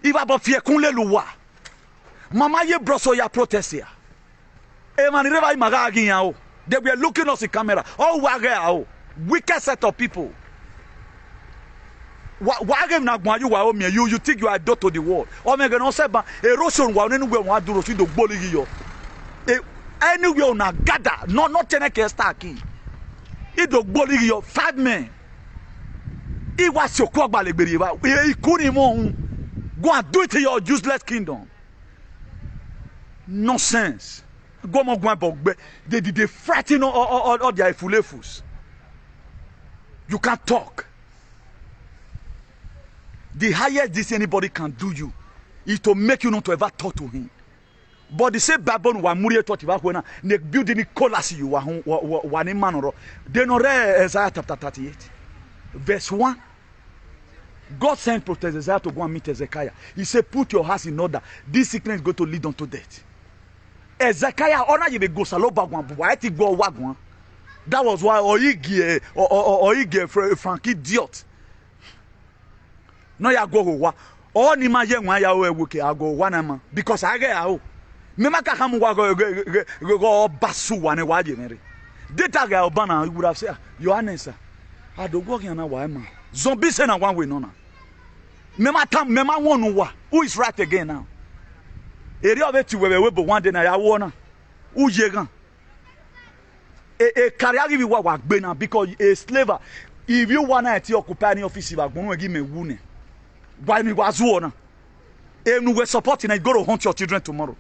Iva Bafia Kunleluwa. Mama ye broso ya protest here. They were looking us in camera. Oh, wicked set of people. You think you are a dot to the world. Oh, my God, say, but erosion will anywhere want to do the bully you. Anywhere on a gather, not 10 stacking. It do bully you 5 men. It was your quagba liberiva. He couldn't go and do it to your useless kingdom. Nonsense. They frighten all their fulefus. You can't talk. The highest this anybody can do you is to make you not to ever talk to him. But the same Babylon wa muri talk about when they building the collapse you wa ni manoro. They no read Isaiah chapter 38, verse 1. God sent Prophet Isaiah to go and meet Ezekiah. He said, "Put your house in order. This sickness is going to lead unto death." Ezekiah honor you go saloba gwan ti go wagwan. That was why Oige Frankie idiot. No ya go wa. O ni ma ye nwa ya o ewuke ago wana ma because I get o. Me maka ham wa go basu wane wa je mere. Data ga obana you would have said Yohanes I do go na wa ma. Zombie say na one way no na. Me ma wonu wa. Who is right again now? Area of it we one day na ya wona. Who ye gan? A career give you what now because a slave. If you wanna at your occupying office, you are going to give me wound. Why me was one? And we're supporting and go to hunt your children tomorrow.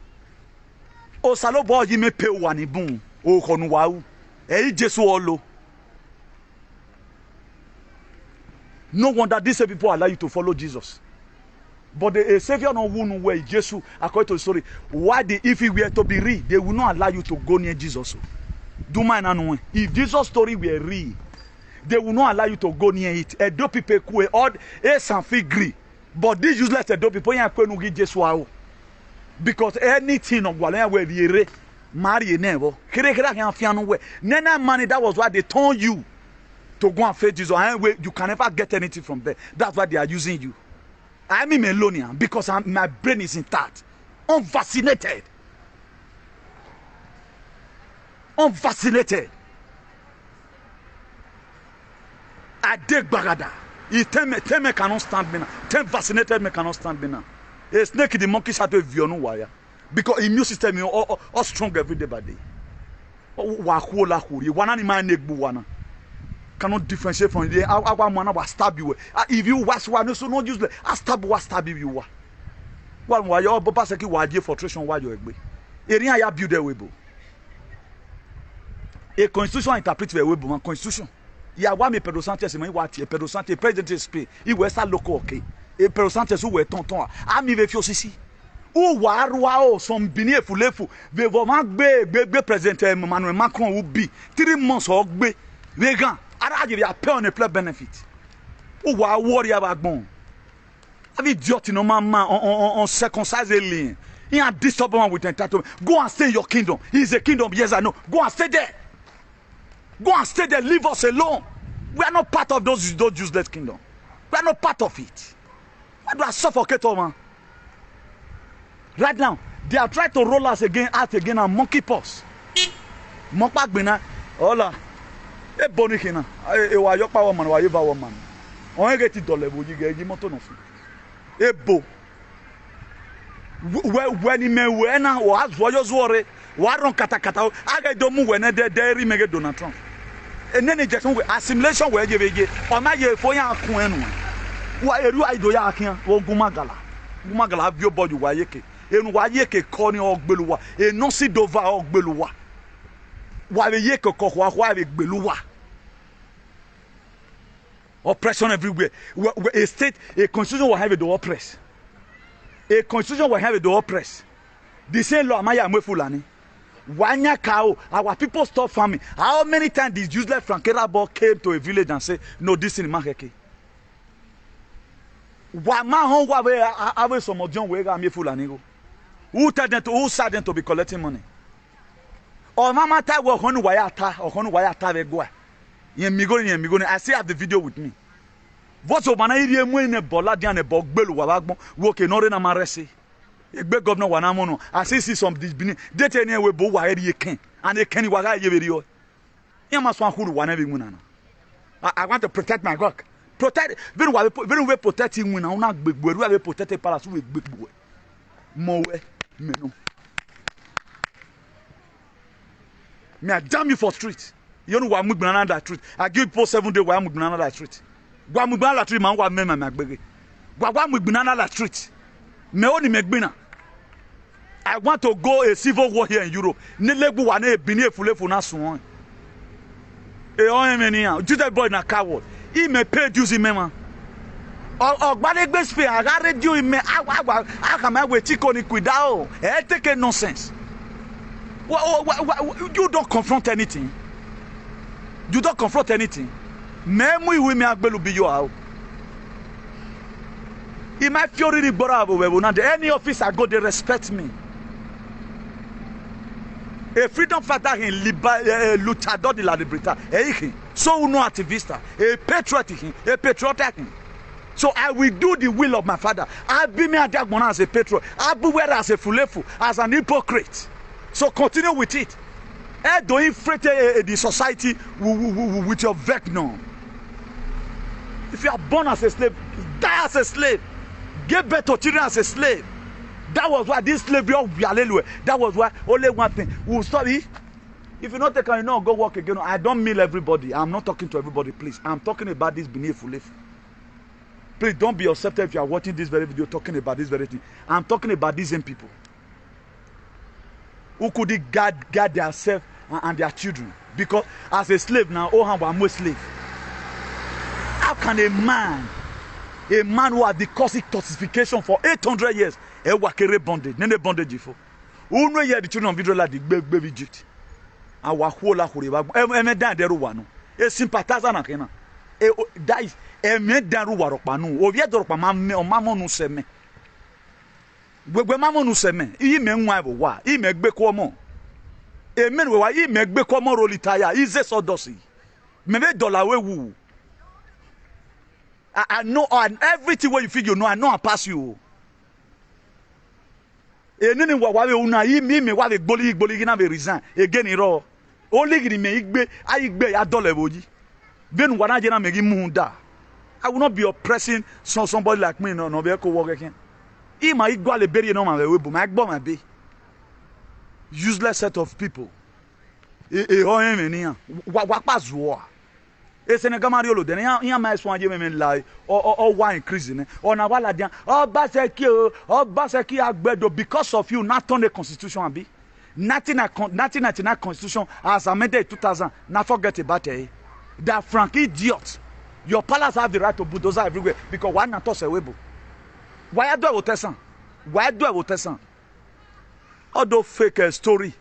Oh, salo boy, you may pay one boom. Oh, Konwau. Eh, just wallow. No wonder these people allow you to follow Jesus. But the Savior no one way Jesus, according to the story, why if he were to be real, they will not allow you to go near Jesus. Do mind and if Jesus' story were real, they will not allow you to go near it. Edo people who odd and figure. But these useless Edo people ain't going to get Jesus wow. Because anything of Walaya where the marry never. Nena money, that was why they told you to go and face Jesus. You can never get anything from there. That's why they are using you. I'm in Melonia because my brain is intact. Unvaccinated. Unvaccinated. I dig bagada. Ten me cannot stand me now. 10 vaccinated me cannot stand me now. A snake in the monkey shot with you no wire. Because immune system is all strong every day by day. Cannot differentiate from the our man will stab you. If you was one, so not useless. I stab you. One why your OBASEKI waje filtration why you egbe. Area ya build a webo. A constitution interpret the webo constitution. Ya wa me Pedro Sanchez me wa tie Pedro Sanchez president Spain. He was a local okay. A Pedro Sanchez who were tonton. Ami ve fi osisi. O wa o some bini efulefu. Ve vo ma gbe president Emmanuel Macron will be 3 months or gbe. Vegan. I give you a pay on a play benefit. Oh, wow, warrior backbone. Have idiot no man on circumcised alien. He had disturbed one with entitlement. Go and stay in your kingdom. He's a kingdom, yes I know. Go and stay there. Go and stay there. Leave us alone. We are not part of those useless kingdom. We are not part of it. Why do I suffocate, man? Right now, they are trying to roll us out again and monkey paws. Monkey bina, hola. E bonikina. E wa yok pa woman, wa yiva woman. On get it dole bo jige ji moto no fi. E bo. When me wena wa zoyo zore, wa ron katakata. Aga do mu wena de ri mege Donald Trump. And then Jackson assimilation where you get or my year for your queen. Why are you? I do ya can or Gumagala. Gumagala have your body wayeke. And wayeke corny or Belua, a no see dova or Belua. Why the yeke cohua, why the Belua? Oppression everywhere. A state, a constitution will have a door press. A constitution will have a door press. The same law, Maya Mefulani. Wanya cow, our people stop farming. How many times this useless Frankera boy came to a village and say, no, this in Maheke? Why my home where some of John Wega me full anigo? Who said them to be collecting money? Or Mama Tai will Honu Wayata or Honu Wayata Vegua. Yemigoni, I still have the video with me. What's over Nairia Mwene Boladian a Bog Belu Wagmo, walking Northern Amaresi? A big governor Wanamono, I see some disbini, date anyway, bo where you can, and they can waga video. You must want who one every munana. I want to protect my work. Protect, very well protecting when I'm not big boy, we have a protected palace with big boy. Moe, menu. Me, I damn you for street. You know what I'm moving that street. I give people 7 days where I'm moving that street. Guamugbana street, man, what men, my baby. Guamugbana that street. Me only Megbina. I want to go a civil war here in Europe. Nelebu wane bini efulefu na suwon. E on menia. Jude boy na coward. He may pay dues in mema. Ogbale gbe spe aga radio in me. Aka ma we chiko ni kwidao. E take nonsense. You don't confront anything. You don't confront anything. Memu we me agbelu bi yo out. In my fury, any office I go, they respect me. A freedom fighter in luchador de la libertad. So no activista. A patriotic. So I will do the will of my father. I'll be me as a patriot. I'll be where as a fulefu, as an hypocrite. So continue with it. Don't inflate the society with your venom. If you are born as a slave, die as a slave. Give birth to children as a slave. That was why this slavery of Bialelue. That was why only one thing. We'll study. If you not take, you know, go work again. I don't mean everybody. I'm not talking to everybody, please. I'm talking about this beneath life. Please don't be upset if you are watching this very video talking about this very thing. I'm talking about these same people who could guard themselves and their children. Because as a slave now, I'm a slave. How can a man who had the cosmic toxification for 800 years, bondage, nene bondage for. Who know the children of Israel the baby Egypt. Our whole one. A sympathizer na kena. That is a medaru waropanu. Ovia doropama o mamonu seme. Gbegbe mamonu seme. Iyi me nwa bo wa. Iyi me gbe ko mo. Amen we wa iyi me gbe ko mo rolitaya. Ize sodosi. Mebe dollar we wu. I know, and everything where you feel you know, I know I pass you. Enini wa una me wa gboli na be resign again iro. Only gini me igbe ayigbe adole boji. Then wana je na me gi munda. I will not be oppressing somebody like me no be ko work again. I ma igbo le bury no ma we bu ma gbo ma be. Useless set of people. O emenia wa pazuo. It's in a Gamariolo, then you might want you lie or why increasing or now while again, Baseki Agbedo, because of you, not on the constitution be 1999 constitution as amended in 2000. Now forget about it. That frank idiot. Your palace have the right to bulldozer everywhere because why not toss a webo? Why do I will test? Why do I will test? Although fake story.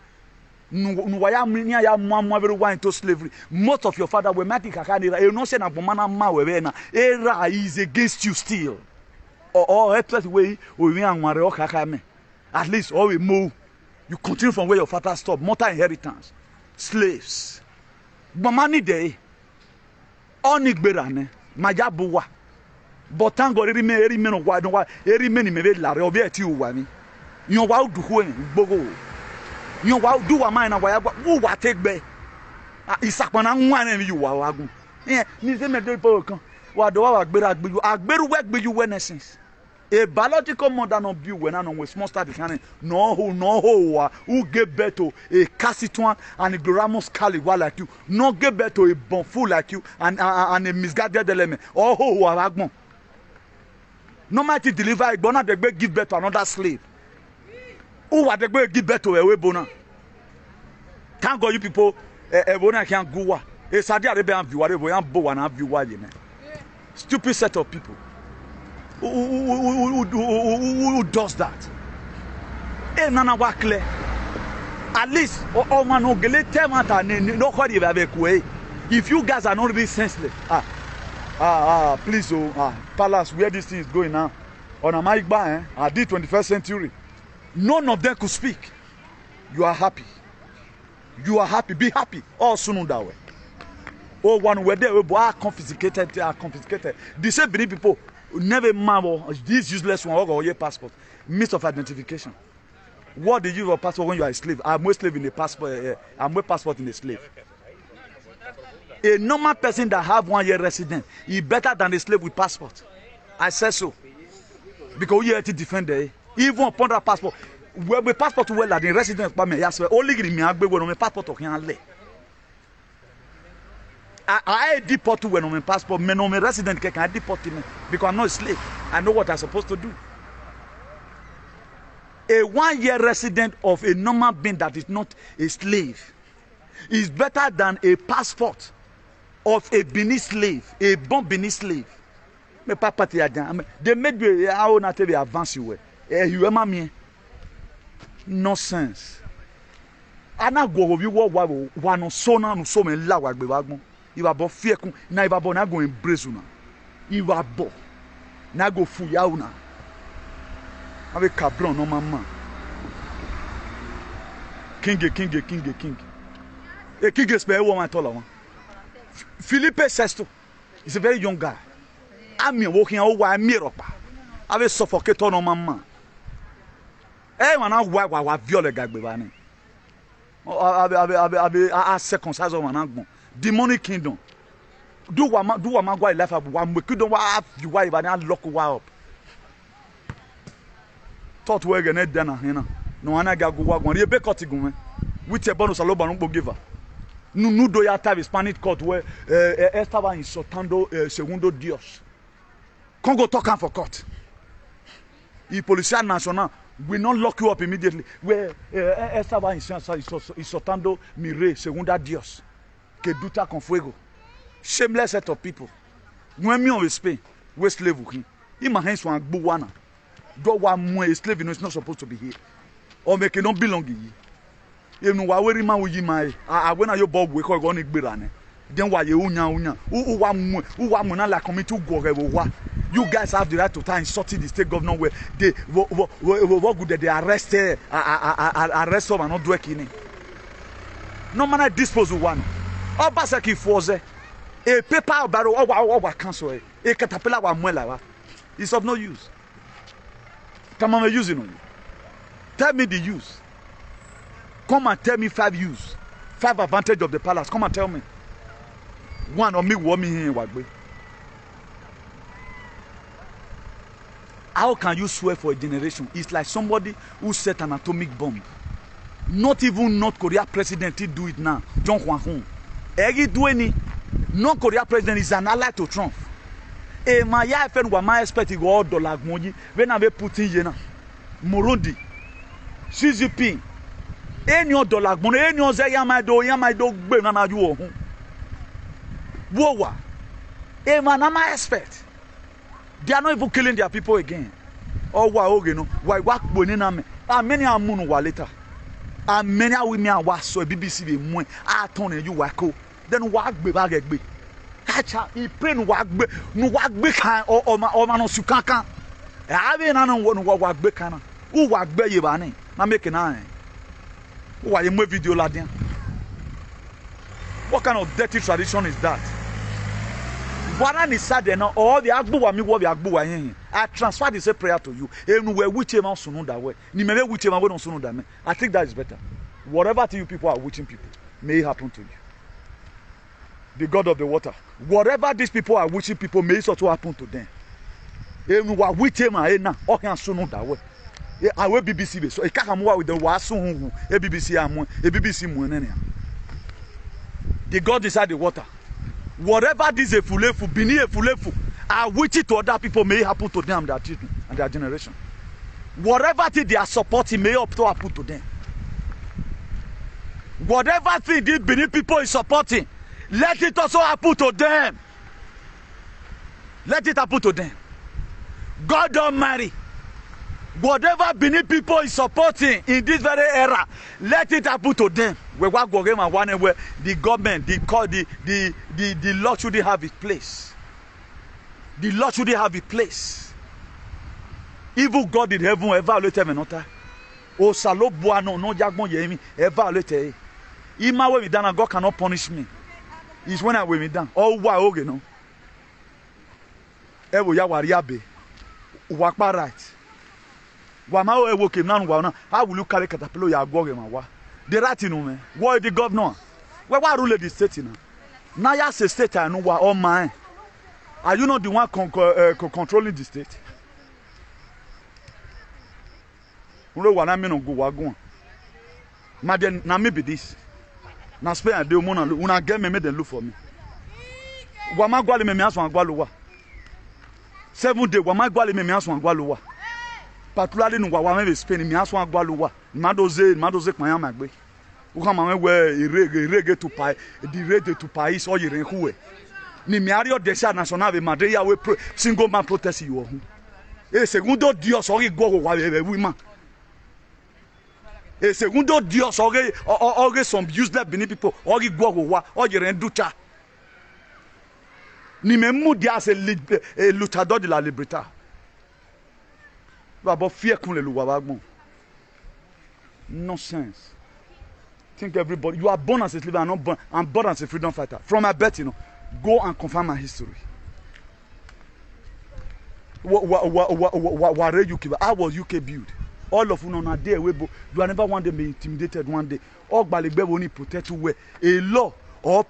Everyone into slavery. Most of your father were making kakani. You know, say na bomana ma we na era is against you still. or helpless way we at least or we move. You continue from where your father stopped. Mortal inheritance. Slaves. Bamani day. Onigberane. Majabuwa. But thank God, every man of why don't why every man may be la reobeti uwani. You wow do bogo. You wow do a mine and why who take be. Isakwana one you wow. Yeah, ni se me do pokan. Wa do wa agberu work be you witnesses. A biological mother no be when I know we small start the no who give birth to a cassituan and a glamorous caliber like you, no give birth to a bonful like you and a misguided element. Oh who are agmon. No matter deliver a bona they give birth to another slave. Who are they going to give birth to a webona? Thank God you people a bona can't go. A Saudi Arabian viewer, a bow and viewer. Stupid set of people. Who does that? Nana wakle. At least, if you guys are not really senseless, please, Palace, where this thing is going now, on a mic bar, at the 21st century, none of them could speak. You are happy. You are happy. Be happy. All soon that way. Oh, one where they are confiscated. They are confiscated. The same people. Never marvel this useless one or your passport, means of identification. What do you use of passport when you are a slave? I'm a slave in a passport. I'm a passport in a slave. A normal person that have 1 year resident is better than a slave with passport. I said so because you have to defend it. Even upon that passport, where the passport well that the resident only give me a passport of him. I deport when on my passport, but no resident can deport me because I'm not a slave. I know what I'm supposed to do. A 1 year resident of a normal being that is not a slave is better than a passport of a Benin slave, a born Benin slave. They made me how not to advance you. You am me. Nonsense. Ana go you one so now no so me lawa gbe you are about fear na you are go embrace una you are bo na go fuya una avec cabron no mama king e king spare woman taller one Philippe Sesto is a very young guy ami walking over mirror avec suffocator no mama wana wa viole gagbe ba ni a circumcise on an demonic kingdom. Do what my wife life up one we couldn't have you wife and lock up. Thought we're gonna dinner, you know. No one I got go one. You be caught again. Which a bonus a low bank giver. No do ya have Spanish court where estaba insultando segundo Dios. Congo talking for court. The Policía Nacional will not lock you up immediately. Where estaba insultando mi rey segunda Dios. Que duta con fuego. Shameless set of people. When me on Spain, we slave him. In my hands one buwana. Do one more slave, you know, it's not supposed to be here. Or make it not belong here. You know, why worry man with you, my when are your bob we call going to be running. Then why you unya. Who one like coming to go. You guys have the right to try insulting the state governor where they what good they arrest arrest some and not do it. No man I dispose of one. OBASEKI force a paper barrel or cancel a caterpillar or muela. It's of no use. Come on, using on you. Tell me the use. Come and tell me 5 use. 5 advantage of the palace. Come and tell me. One of me here what way. How can you swear for a generation? It's like somebody who set an atomic bomb. Not even North Korea president did do it now. John Hwang-hun. Egi do any North Korea president is an ally to Trump. E my friend wa my expect go dollar money when I be putting yena. Murundi. Xi Jinping. Any dollar money any say yamaido gbe na you ohun. Wowa. E man am I expect. They are not even killing their people again. Oh wa oge no. Why work boni na me. Many are moon wa later. And many women are was so BBC be more turn you wako then walk be bag egbe catch he pray no walk be can or man no sukankan Ave na no wa gbe kana. Who wa gbe ye ba ni. Na make na. Who wa ye mo video la dia. What kind of dirty tradition is that? What is sad now? All the agbuwa mi wo the agbuwa yin. I transfer this prayer to you. Enu we wiche ma sunu da we. Ni me wiche ma we don sunu da me. I think that is better. Whatever to you people are witching people, may it happen to you. The God of the water. Whatever these people are witching people, may it also happen to them. Enu wa wiche ma na o kan sunu da we. I will BBC so e kaka mo wa with the wasu hu e BBC amu e BBC mu ne ne. The God inside the water. Whatever this a fulefu, bini a fulefu, are witching to other people, may it happen to them and their children and their generation. Whatever thing they are supporting, may it happen to them. Whatever thing these Benin people is supporting, let it also happen to them. Let it happen to them. God Almighty, whatever Benin people is supporting in this very era, let it happen to them. Where the government, the Lord shouldn't have its place. The Lord shouldn't have its place. Evil God in heaven evaluate him another. Oh, salo buano no jagbon yemi evaluate. Ima when me down and God cannot punish me. It's when I weigh me down. Oh, why okay no? Ewo ya wariabe. Wakpa right. Wama o ewo kem nanu wa na. How will you carry caterpillar ya goge ma wa? The right no me. What the governor? Where rule the state now? Now ya say state I know wa all mine. Are you not the one controlling the state? Uro wa na me no go wa go. Ma den na me be this. Na spend a day una get me make them look for me. Wa ma gwale me aso angwalo wa. 7 days wa ma gwale me aso angwalo wa. Particularly no wa me Spain me aso angwalo wa. Madoze kpanya magbe. Wo ka ma we irege to pai, the rate to pais o yiren huwe. Ni mi ario desha national be madre ya we single man protest you ho. E segundo Dios o igwo wa we man. E segundo Dios o some useless Benin people o igwo wa o yiren ducha. Ni me mu dia se luchador de la libertad. Ba bo fear kun le lu wa gbon. Nonsense. Think everybody, you are born as a slave and not born. I'm born as a freedom fighter. From my birth, go and confirm my history. How was UK built? All of you know there. You are never one day be intimidated one day. All Baligbe only protect you a law or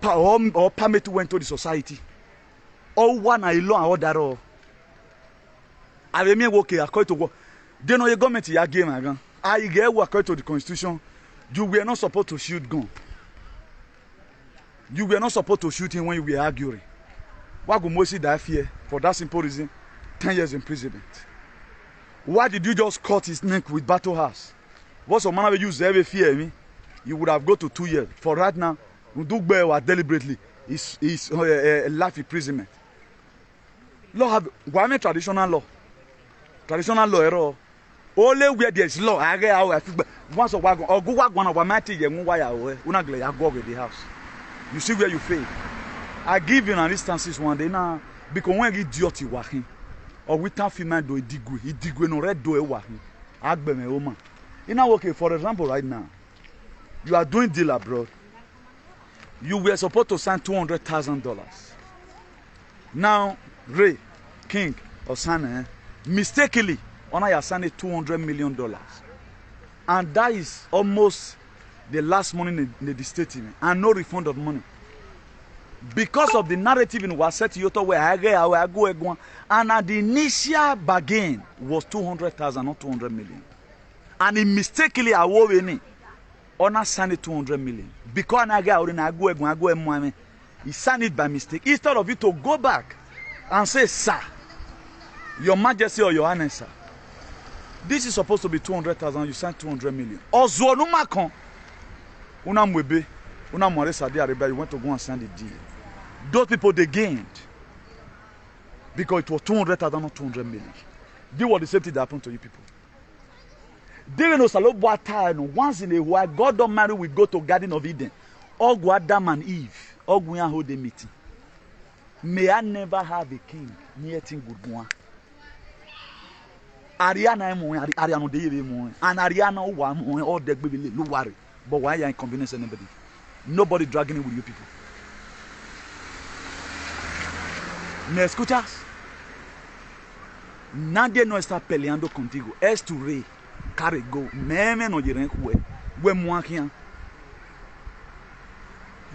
permit to enter the society. All one a law and order. I remember okay according to what they know your government is game again. I get according to the constitution. You were not supposed to shoot gun. You were not supposed to shoot him when you were arguing. Why go Mosi die fear? For that simple reason, 10 years imprisonment. Why did you just cut his neck with battle axe? What's the man use every fear me? You would have go to 2 years. For right now, we do bear deliberately. It's life imprisonment. Law have one traditional law. Traditional law error. Only where there is law, I get out. Once a wagon or go wagon of a mighty young wire away, unagly, I go with the house. You see where you fail. I give you an instances one day now because when you duty working or we can't female do a degree no red do a working. I be my woman. You know, okay, for example, right now, you are doing deal abroad. You were supposed to sign $200,000. Now, Ray, King, or Sana, mistakenly, on I signed $200 million. And that is almost the last money in the state, and no refund of money. Because of the narrative in Waset Yoto where I go, and the initial bargain was 200,000, not 200 million. And he mistakenly awarded on a signed 200 million. Because I go, he signed it by mistake. Instead of it to go back and say, sir, your majesty or your highness, sir, this is supposed to be 200,000, you signed 200 million. Ozo no makon. Una mwebe, una mware Saudi Arabia, you went to go and sign the deal. Those people, they gained. Because it was 200,000, not 200 million. Do what the same thing that happened to you people. Once in a while, God Almighty will go to Garden of Eden. All go Adam and Eve. All go and hold a meeting. May I never have a king. Near thing good one. Ariana mo Ariano de yebe mo and Ariana wa mo all the baby no worry. But why you inconvenience anybody? Nobody dragging it with you people. ¿Me escuchas? Nadie no está peleando contigo. Es tu rey. Cargo. Meme no yeren kwe. We mwakian.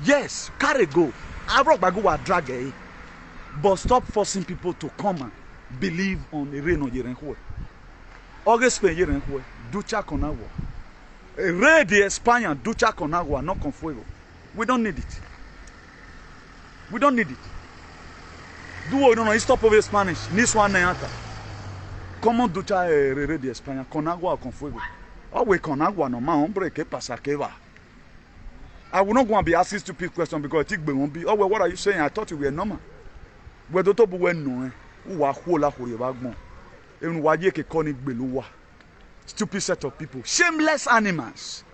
Yes, cargo. Abro bagu wa drag eh. But stop forcing people to come and believe on the rey no yeren kwe. August pe yeren kwe. Ducha con agua. Rey de España, ducha con agua, no con fuego. We don't need it. We don't need it. Do you know? Stop over Spanish. This one neata. ¿Cómo ducha rey de España? Con agua o con fuego? Oh, we con agua no más, hombre. ¿Qué pasa? ¿Qué va? I will not go and be asking stupid questions because I think we won't be. Oh, well, what are you saying? I thought you were normal. We don't talk about no. Who are whole la hurry bagmo? And why you can call it below? Stupid set of people. Shameless animals.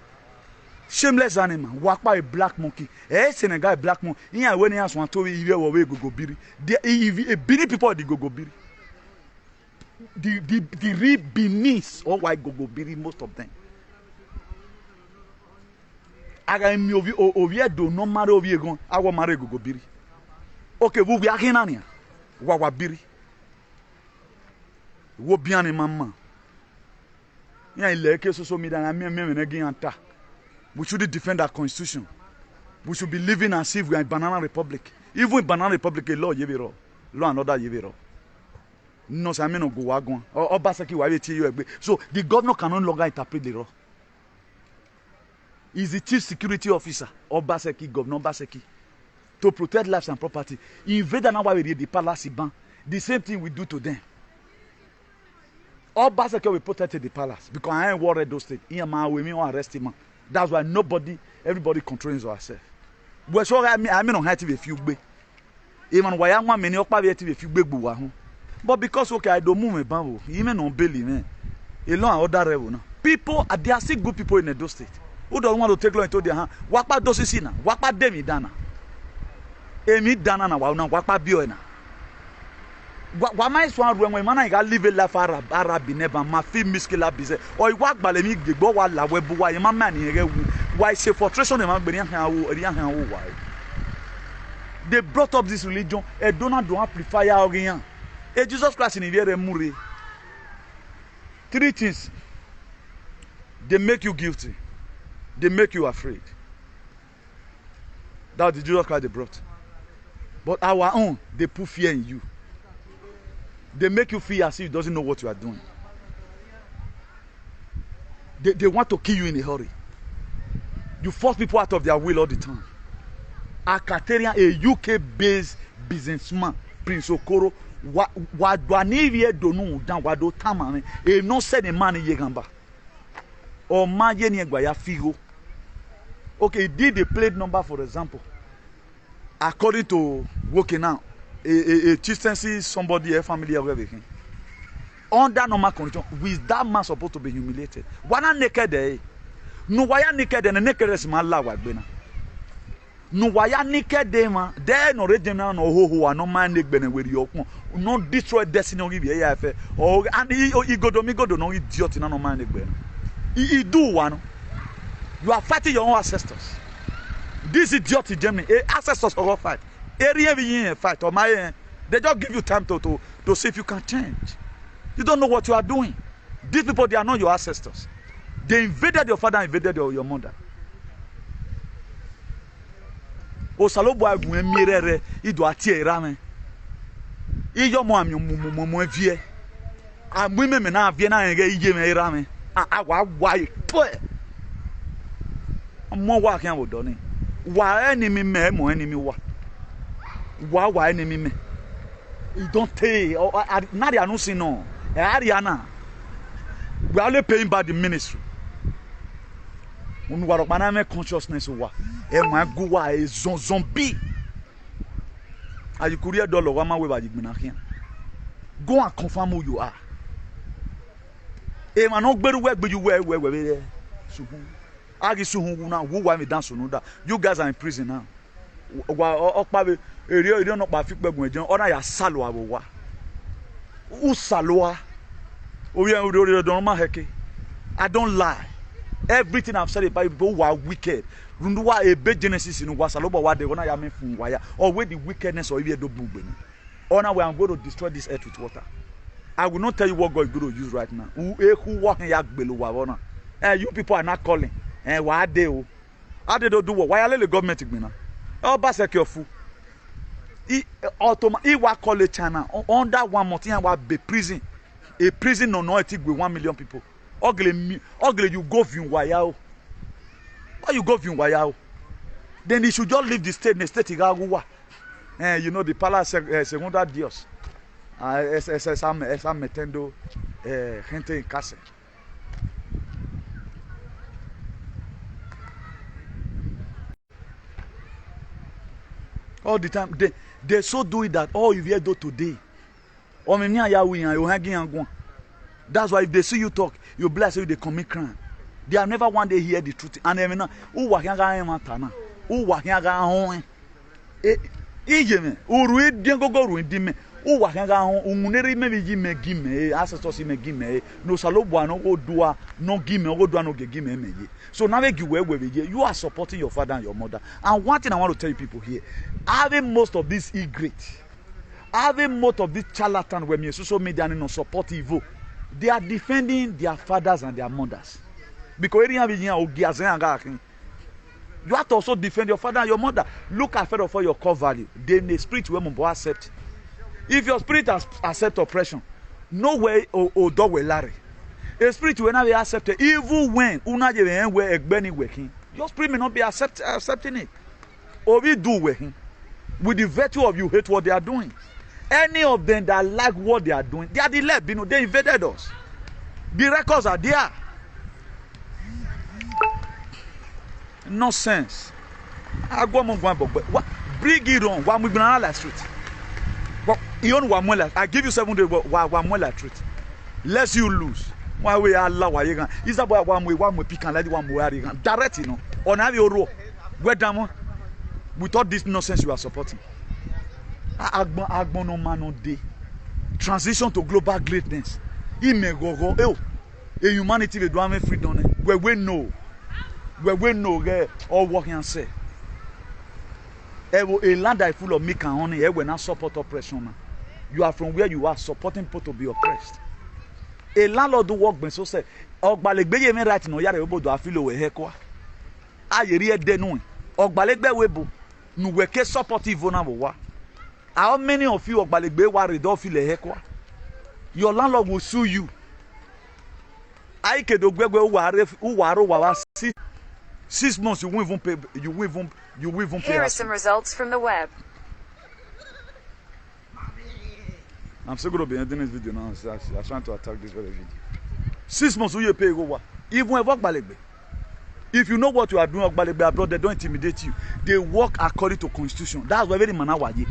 Shameless animal. Walk by a black monkey. Senegal black monkey. Here when he has one to be away go biri. The biri people the go biri. The real beneath all white go biri most of them. Aga mi ovie do no mare ovie gon. Awo mare go biri. Okay, we are hinania. Wa biri. Wo biane mama. Yeah, like social media and me again anta. We should defend our constitution. We should be living as if we are in Banana Republic. Even in Banana Republic, a law yeviro. Law and order yeviro. No, I mean, no go wagon. Or OBASEKI, why you. So the governor can no longer interpret the law. He's the chief security officer, OBASEKI, Governor OBASEKI, to protect lives and property. He invaded now we the palace. The same thing we do to them. OBASEKI will protect the palace because I ain't worried those things. Here, man, we mean arrest him. That's why everybody controls ourselves. We're sure I mean on high TV a few big. Even why I'm 1 million up TV a few big boo. But because okay, I don't move my bamboo, even on Billy, man. A long other level now. People are there are still good people in the state who don't want to take law into their hand. Wakpa dosisi na, wakpa demi dana. Emi dana na wa na wakpa bio na. Why is one when man I live a life Arab never my feel muscular busy or you walk by me go while la web why my man why say for treasure why they brought up this religion and don't amplify again. And Jesus Christ in Inheren muri. 3 things. They make you guilty. They make you afraid. That's the Jesus Christ they brought. But our own, they put fear in you. They make you feel as if you doesn't know what you are doing. They want to kill you in a hurry. You force people out of their will all the time. Akatarian, a UK-based businessman, Prince Okoro, wadwanivie donu dan wado tamane e no said the man yegamba. Or man ye ya figo. Okay, did the plate number for example. According to working out. A chieftaincy, somebody, a family, or everything. Under normal condition, with that man supposed to be humiliated. Wana naked day. No waya naked and naked is my law. No waya naked day, man. There no regional no ho no man naked bene with you. No destroy destiny give you affair. Oh, and he go do no idiot no man naked. He do one. You are fighting your own ancestors. This idiot in Germany, ancestors all fight. Area fight or my they just give you time to see if you can change. You don't know what you are doing. These people, they are not your ancestors. They invaded your father, invaded your mother. O salobo agun mirere ido ati erame. Iyo mo mo vie. Amu me na vie na nge ije me erame. Awa to. Mo wa kan wo do ni. Wa enemy me mo enemy wa. Wa enemy me. You don't pay. Now they are not saying no. Ariana. We are only paying by the ministry. We are not consciousness. We are a zombie. Are you courier dollar? Go and confirm who you are. You guys are in prison now. You don't know about Usaloa. I don't lie. Everything I've said about people who are wicked. Runduwa a big Genesis in Wasaloba what they wanna yame from wire or with the wickedness or even do boom. Or now I'm going to destroy this earth with water. I will not tell you what God is going to use right now. Who walking yak below? You people are not calling. And why they do? How they don't do what? Why are the government ignorant? OBASEKI of fool. He was called China under one more thing about be prison. A prison no with 1 million people. Ugly you go view why you go view why? Then he should just leave the state. The state you know the palace segunda Dios. Esa metendo gente en casa. All the time they so do it that all you hear do today. That's why if they see you talk, you bless you they commit crime. They have never one day hear the truth. And they know who so now you are supporting your father and your mother. And one thing I want to tell you people here, having most of this e-great, having most of this charlatan when you social media and support evil, they are defending their fathers and their mothers. Because you have to also defend your father and your mother. Look at first of all your core value. Then the spirit will accept. If your spirit has accept oppression, no way or dog will larry. A spirit will not be accepted. Even when working, your spirit may not be accepting it. Or we do working. With the virtue of you hate what they are doing. Any of them that like what they are doing, they are the left, you know, they invaded us. The records are there. Nonsense. I go on what bring it on. One we like street. But you own one more like I give you 7 days. One more like street. Lest you lose. Why we allow why you can? Is that one way pick and let one more direct, you know. On have your row. Where down with all this nonsense you are supporting. Transition to global greatness. Humanity will do have freedom. Where we know all working and say. A land that is full of milk and honey, will not support oppression. You are from where you are supporting people to be oppressed. A landlord do work, but so say, Ogbalegbe me right no yare obo do afilo we hekwa. Ayeri e denu. Ogbalegbe webo nu weke supportive na wo. How many of you Ogbalegbe worry don't feel a hekwa? Your landlord will sue you. I can do who 6 months you won't even pay. You will even pay. Here are some results from the web. I'm still going to be ending this video now. I'm trying to attack this very video. 6 months you pay over. Even if Ogbalegbe. If you know what you are doing, Ogbalegbe abroad, they don't intimidate you. They work according to constitution. That's why very manawaji.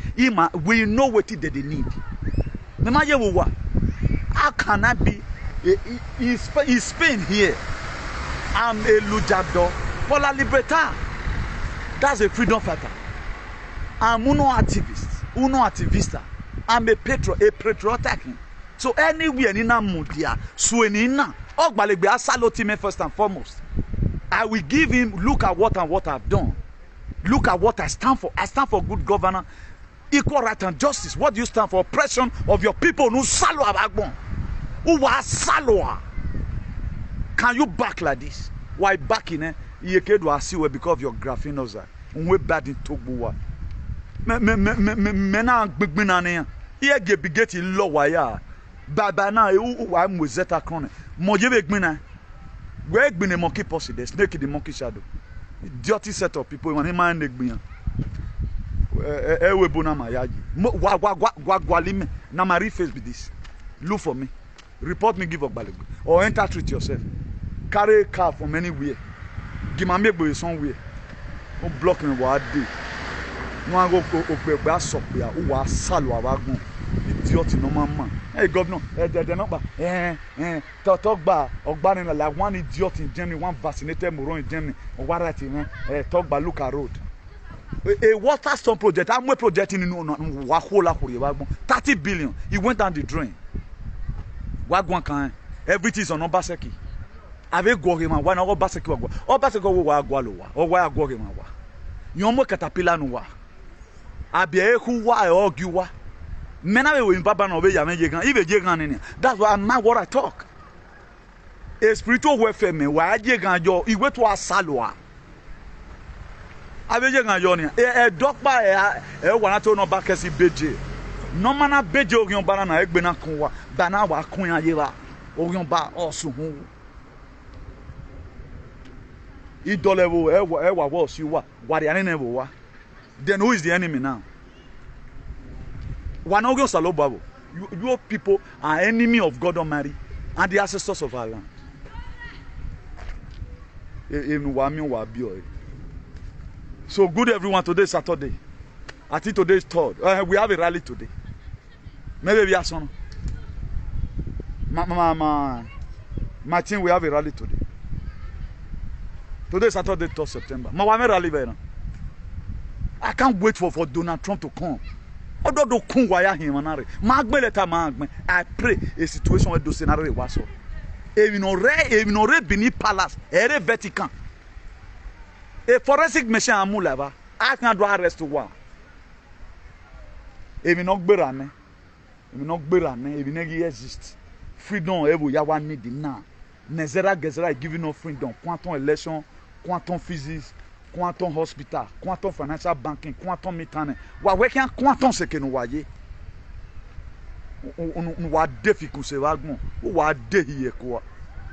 We know what they need. How can I be? Is Spain here? I'm a luchador for la libertad. That's a freedom fighter. I'm uno activista. I'm a patriotic. So anywhere in Mudia, Swenina, Ogbalegbe Asalotime first and foremost. I will give him, look at what I've done. Look at what I stand for. I stand for good governance, equal right and justice. What do you stand for? Oppression of your people who salo abagbon. Who are saloa. Can you back like this? Why backing eh? You can't see because of your graphinos. We bad in Togbuwa. Mena bigbinane. Here get bigeti low ya. Baba na who I'm with Zeta Crone. Mojebe gbina. Where gbine monkey posse the snake in the monkey shadow. Dirty set of people when he mind gbina. Ewe bona mayaji. Gwalime na my face be this. Look for me. Report me, give up Ogbalegbe. Or enter treat yourself. Carry a car from anywhere. Give my make somewhere. Don't block me what I do. No go Ogbalegbe stop here. Who are salo abagbon. Idiot no man. Hey governor, the number. Talk ba Ogbani like one idiot in Germany, one vaccinated moron in Germany. Or what right talk ba look at road. A water storm project. I'm projecting in 30 billion. He went down the drain. Wagwan can Everything is on OBASEKI. Ave gorema wa na OBASEKI wa. OBASEKI wa agwa lo wa. O wa agorema wa. Nyomo caterpillar no wa. Abia ehu wa ogi wa. Mena we mbaba na obe ya meje gan. Ibe je gan ni. That's why I'm not what I talk. A spiritual warfare me wa je gan jo iwe to asalo. Abeje gan yo ni. Dokpa wa na to no ba kesi beje. No mana beje orion bana na egbe na kun wa. Bana wa kun aye wa. Orion ba osun hu. Idolevo ewa wa si wa. Wari ane wa. Then who is the enemy now? Wanogyo Salobabo. You people are enemy of God Almighty and the ancestors of our land. So good everyone, today is Saturday. I think today is 3rd. We have a rally today. Maybe we are son. My team, we have a rally today. Today is Saturday, 3rd September. I can't wait for Donald Trump to come. I pray a situation where those scenarios was so. Even beneath palace, a Vatican. A forensic machine amulava. I can't do arrest to one. Even not berane. Even not berane. Even exist. Freedom ever ya one need now. Nezera gezera giving no freedom. Quantum election, quantum physics. Quantum hospital, quantum financial banking, quantum metane. Wa wekan quantum se ke no waye. Wa difficult se wa gbon. Wa de hiye ko.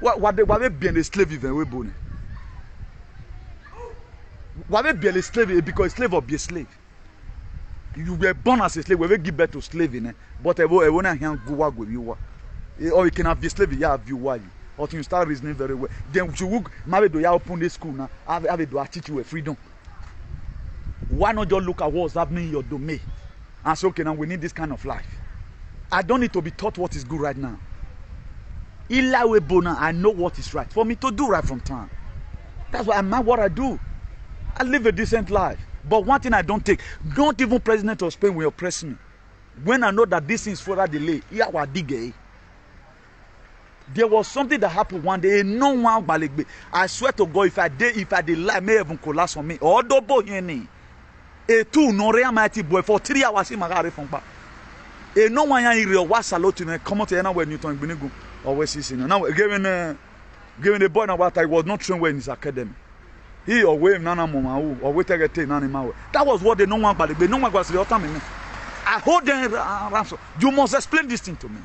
Wa be bien the slave even we bone. Wa be bien the slave because slave or be a slave. You were born as a slave, we will give birth to slave in but ewo na hian go wa go bi wa. Or you can have the slave ya have you why. Or you start reasoning very well. Then you will maybe do ya open the school now. Have do teach you a freedom. Why not just look at what's happening in your domain and say, okay, now we need this kind of life. I don't need to be taught what is good right now. Ilawe bona, I know what is right for me to do right from time. That's why I'm not what I do. I live a decent life. But one thing I don't take, don't even President of Spain will oppress me. When I know that this is further delay, there was something that happened one day. No one baligbe. I swear to God, if I did lie, may even collapse on me. Or double yeni. A two no real mighty boy for 3 hours in my from back. A no one yan real was a lot to me. Come out to when Newton Binigo or West Season. Now given the boy now what I was not trained well in his academy. He or wave nana mama or wait a ten animal. That was what they no one baligbe. No one was the time. I hold them ransom. You must explain this thing to me.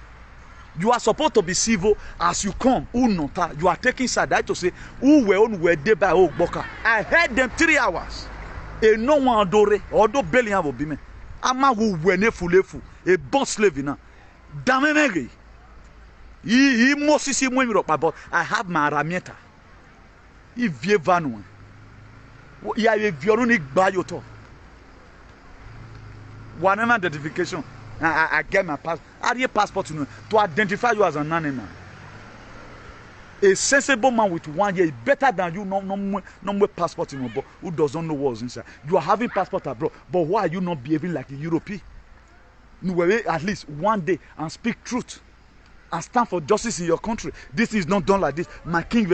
You are supposed to be civil as you come. You are taking side. I to say, who were on where they by Boka. I heard them 3 hours. A no one adore, although belly have a bime. Ama who were nefu, a boss slave now. Damemegi. He must see when you but I have my ramieta. If you van, you are a violonic bayoto. One identification. I get my passport. I get passport to identify you as an animal. A sensible man with 1 year is better than you. No more passport who doesn't know what's inside. You are having passport abroad, but why are you not behaving like a European? At least one day and speak truth and stand for justice in your country. This is not done like this. My king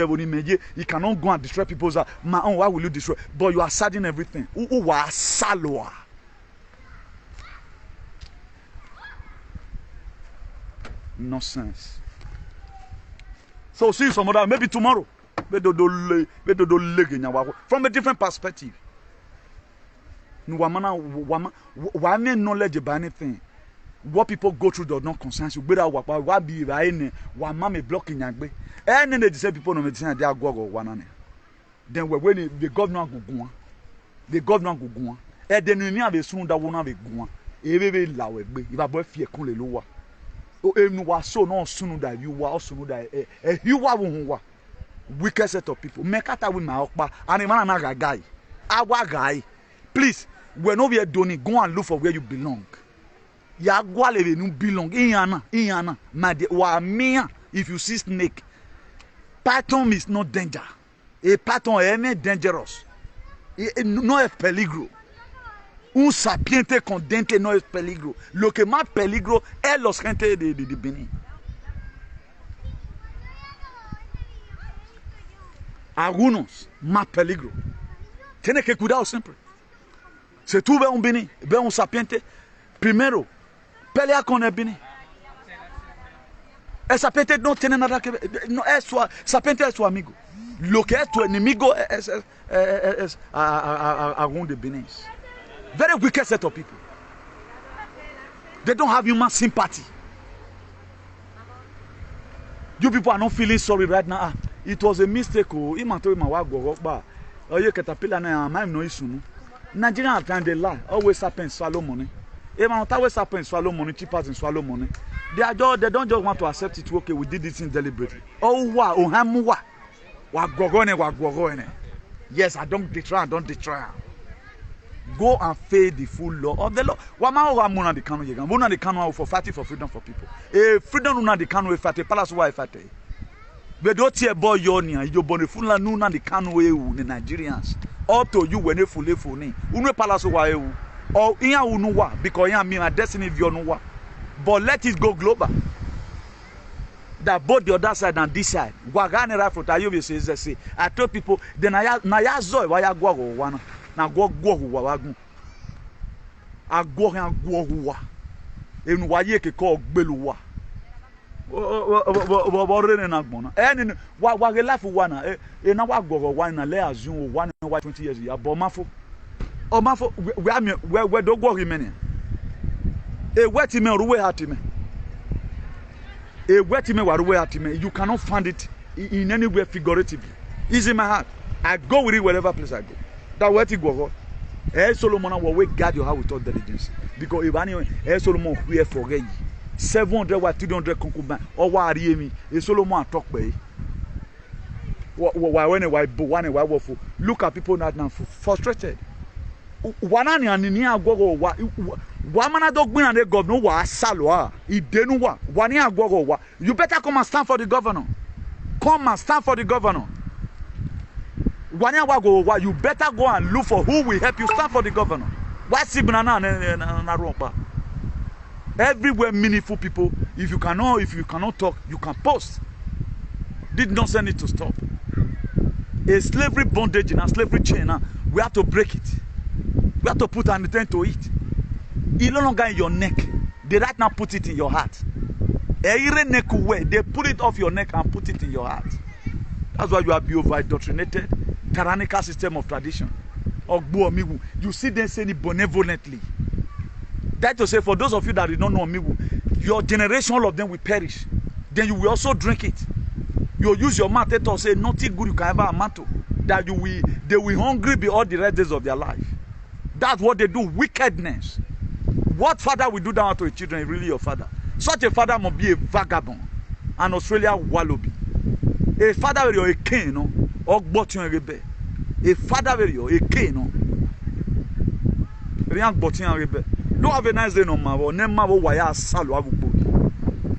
he cannot go and destroy people's house. My own, why will you destroy? But you are saddening everything. Who are salwa? Nonsense. So see some other maybe tomorrow. From a different perspective. Why knowledge about anything? What people go through does not concern you. Why be right? Why mama blocking yagbe? And then they say people no medicine they are go one. Then when the governor go go. And then you have a soon that won't have a go. If I boy fear kun le lowa. You are so no sooner that you are also that you are wicked set of people. Make out with my okpa and a man guy. Our guy, please, when we are doing, go and look for where you belong. Ya go you belong. Iana, my dear, if you see snake, python is not danger. A python is dangerous. No es peligro. Un sapiente con dente no es peligro. Lo que más peligro es los gente de Benin. algunos más peligro. Tiene que cuidar siempre. Si tú ves un Bini, ves un sapiente, primero, pelea con el Bini. El sapiente no tiene nada que ver. No, sapiente es su amigo. Lo que es tu enemigo es algún de Benis. Very wicked set of people. They don't have human sympathy. You people are not feeling sorry right now. It was a mistake. Nigerian at times they lie. Always happen swallow money. Even always happen swallow money, cheapers and swallow money. They don't just want to accept it. Okay, we did this thing deliberately. Oh wow, oh hamuwa. Yes, I don't destroy. Go and face the full law of the law. Wama the canoe yegan. Muna the canoe for fighting for freedom for people. Freedom nuna the canoe fight. Palace why fight. But don't hear boy yonia. You born full nuna the canoe the Nigerians. All to you when they fully phone. Unwe palace why you. Or iya unuwa because iya me my destiny view nuwa. But let it go global. That both the other side and this side. Wagane right for Tayobi says, I told people, then I zoi why I go one. Now go wagu. I go and go wa. In Wayeke call Beluwa. What in Agbona? And why laugh one? In our go one and lay assume 1 and 20 years. Ya bomafo. Oh, mafo, where don't go him. A wet him or way at him. A wet him or way at him. You cannot find it in any way figuratively. It's in my heart. I go with it wherever place I go. That wet it go. Solomon will guard your heart with all diligence. Because if anyone, Solomon here forget 700 or 300 concubines or what are me? Solomon talk by. Why look at people now frustrated. Wanani anini agwogo wa wamana dogbin and the governor wa salwa idenu wa wani agwogo wa. You better come and stand for the governor. Come and stand for the governor. Wani agwogo wa. You better go and look for who will help you stand for the governor. Why sibna na rompa? Everywhere meaningful people. If you cannot talk, you can post. Did not send it to stop. A slavery bondage and a slavery chain. We have to break it. We have to put an intent to it. It's no longer in your neck. They right now put it in your heart. They put it off your neck and put it in your heart. That's why you have been over-indoctrinated. Tyrannical system of tradition. You see them saying it benevolently. That to say, for those of you that did not know Migu, your generation, all of them will perish. Then you will also drink it. You use your mouth to say nothing good you can ever amount to. That they will hungry be all the rest days of their life. That's what they do, wickedness. What father will do that to his children is really your father. Such a father must be a vagabond, an Australia wallaby. A father will be a king, no? Or botin rebe. A father will be a king, no? Don't have a nice day no more. Never wire salo abupo.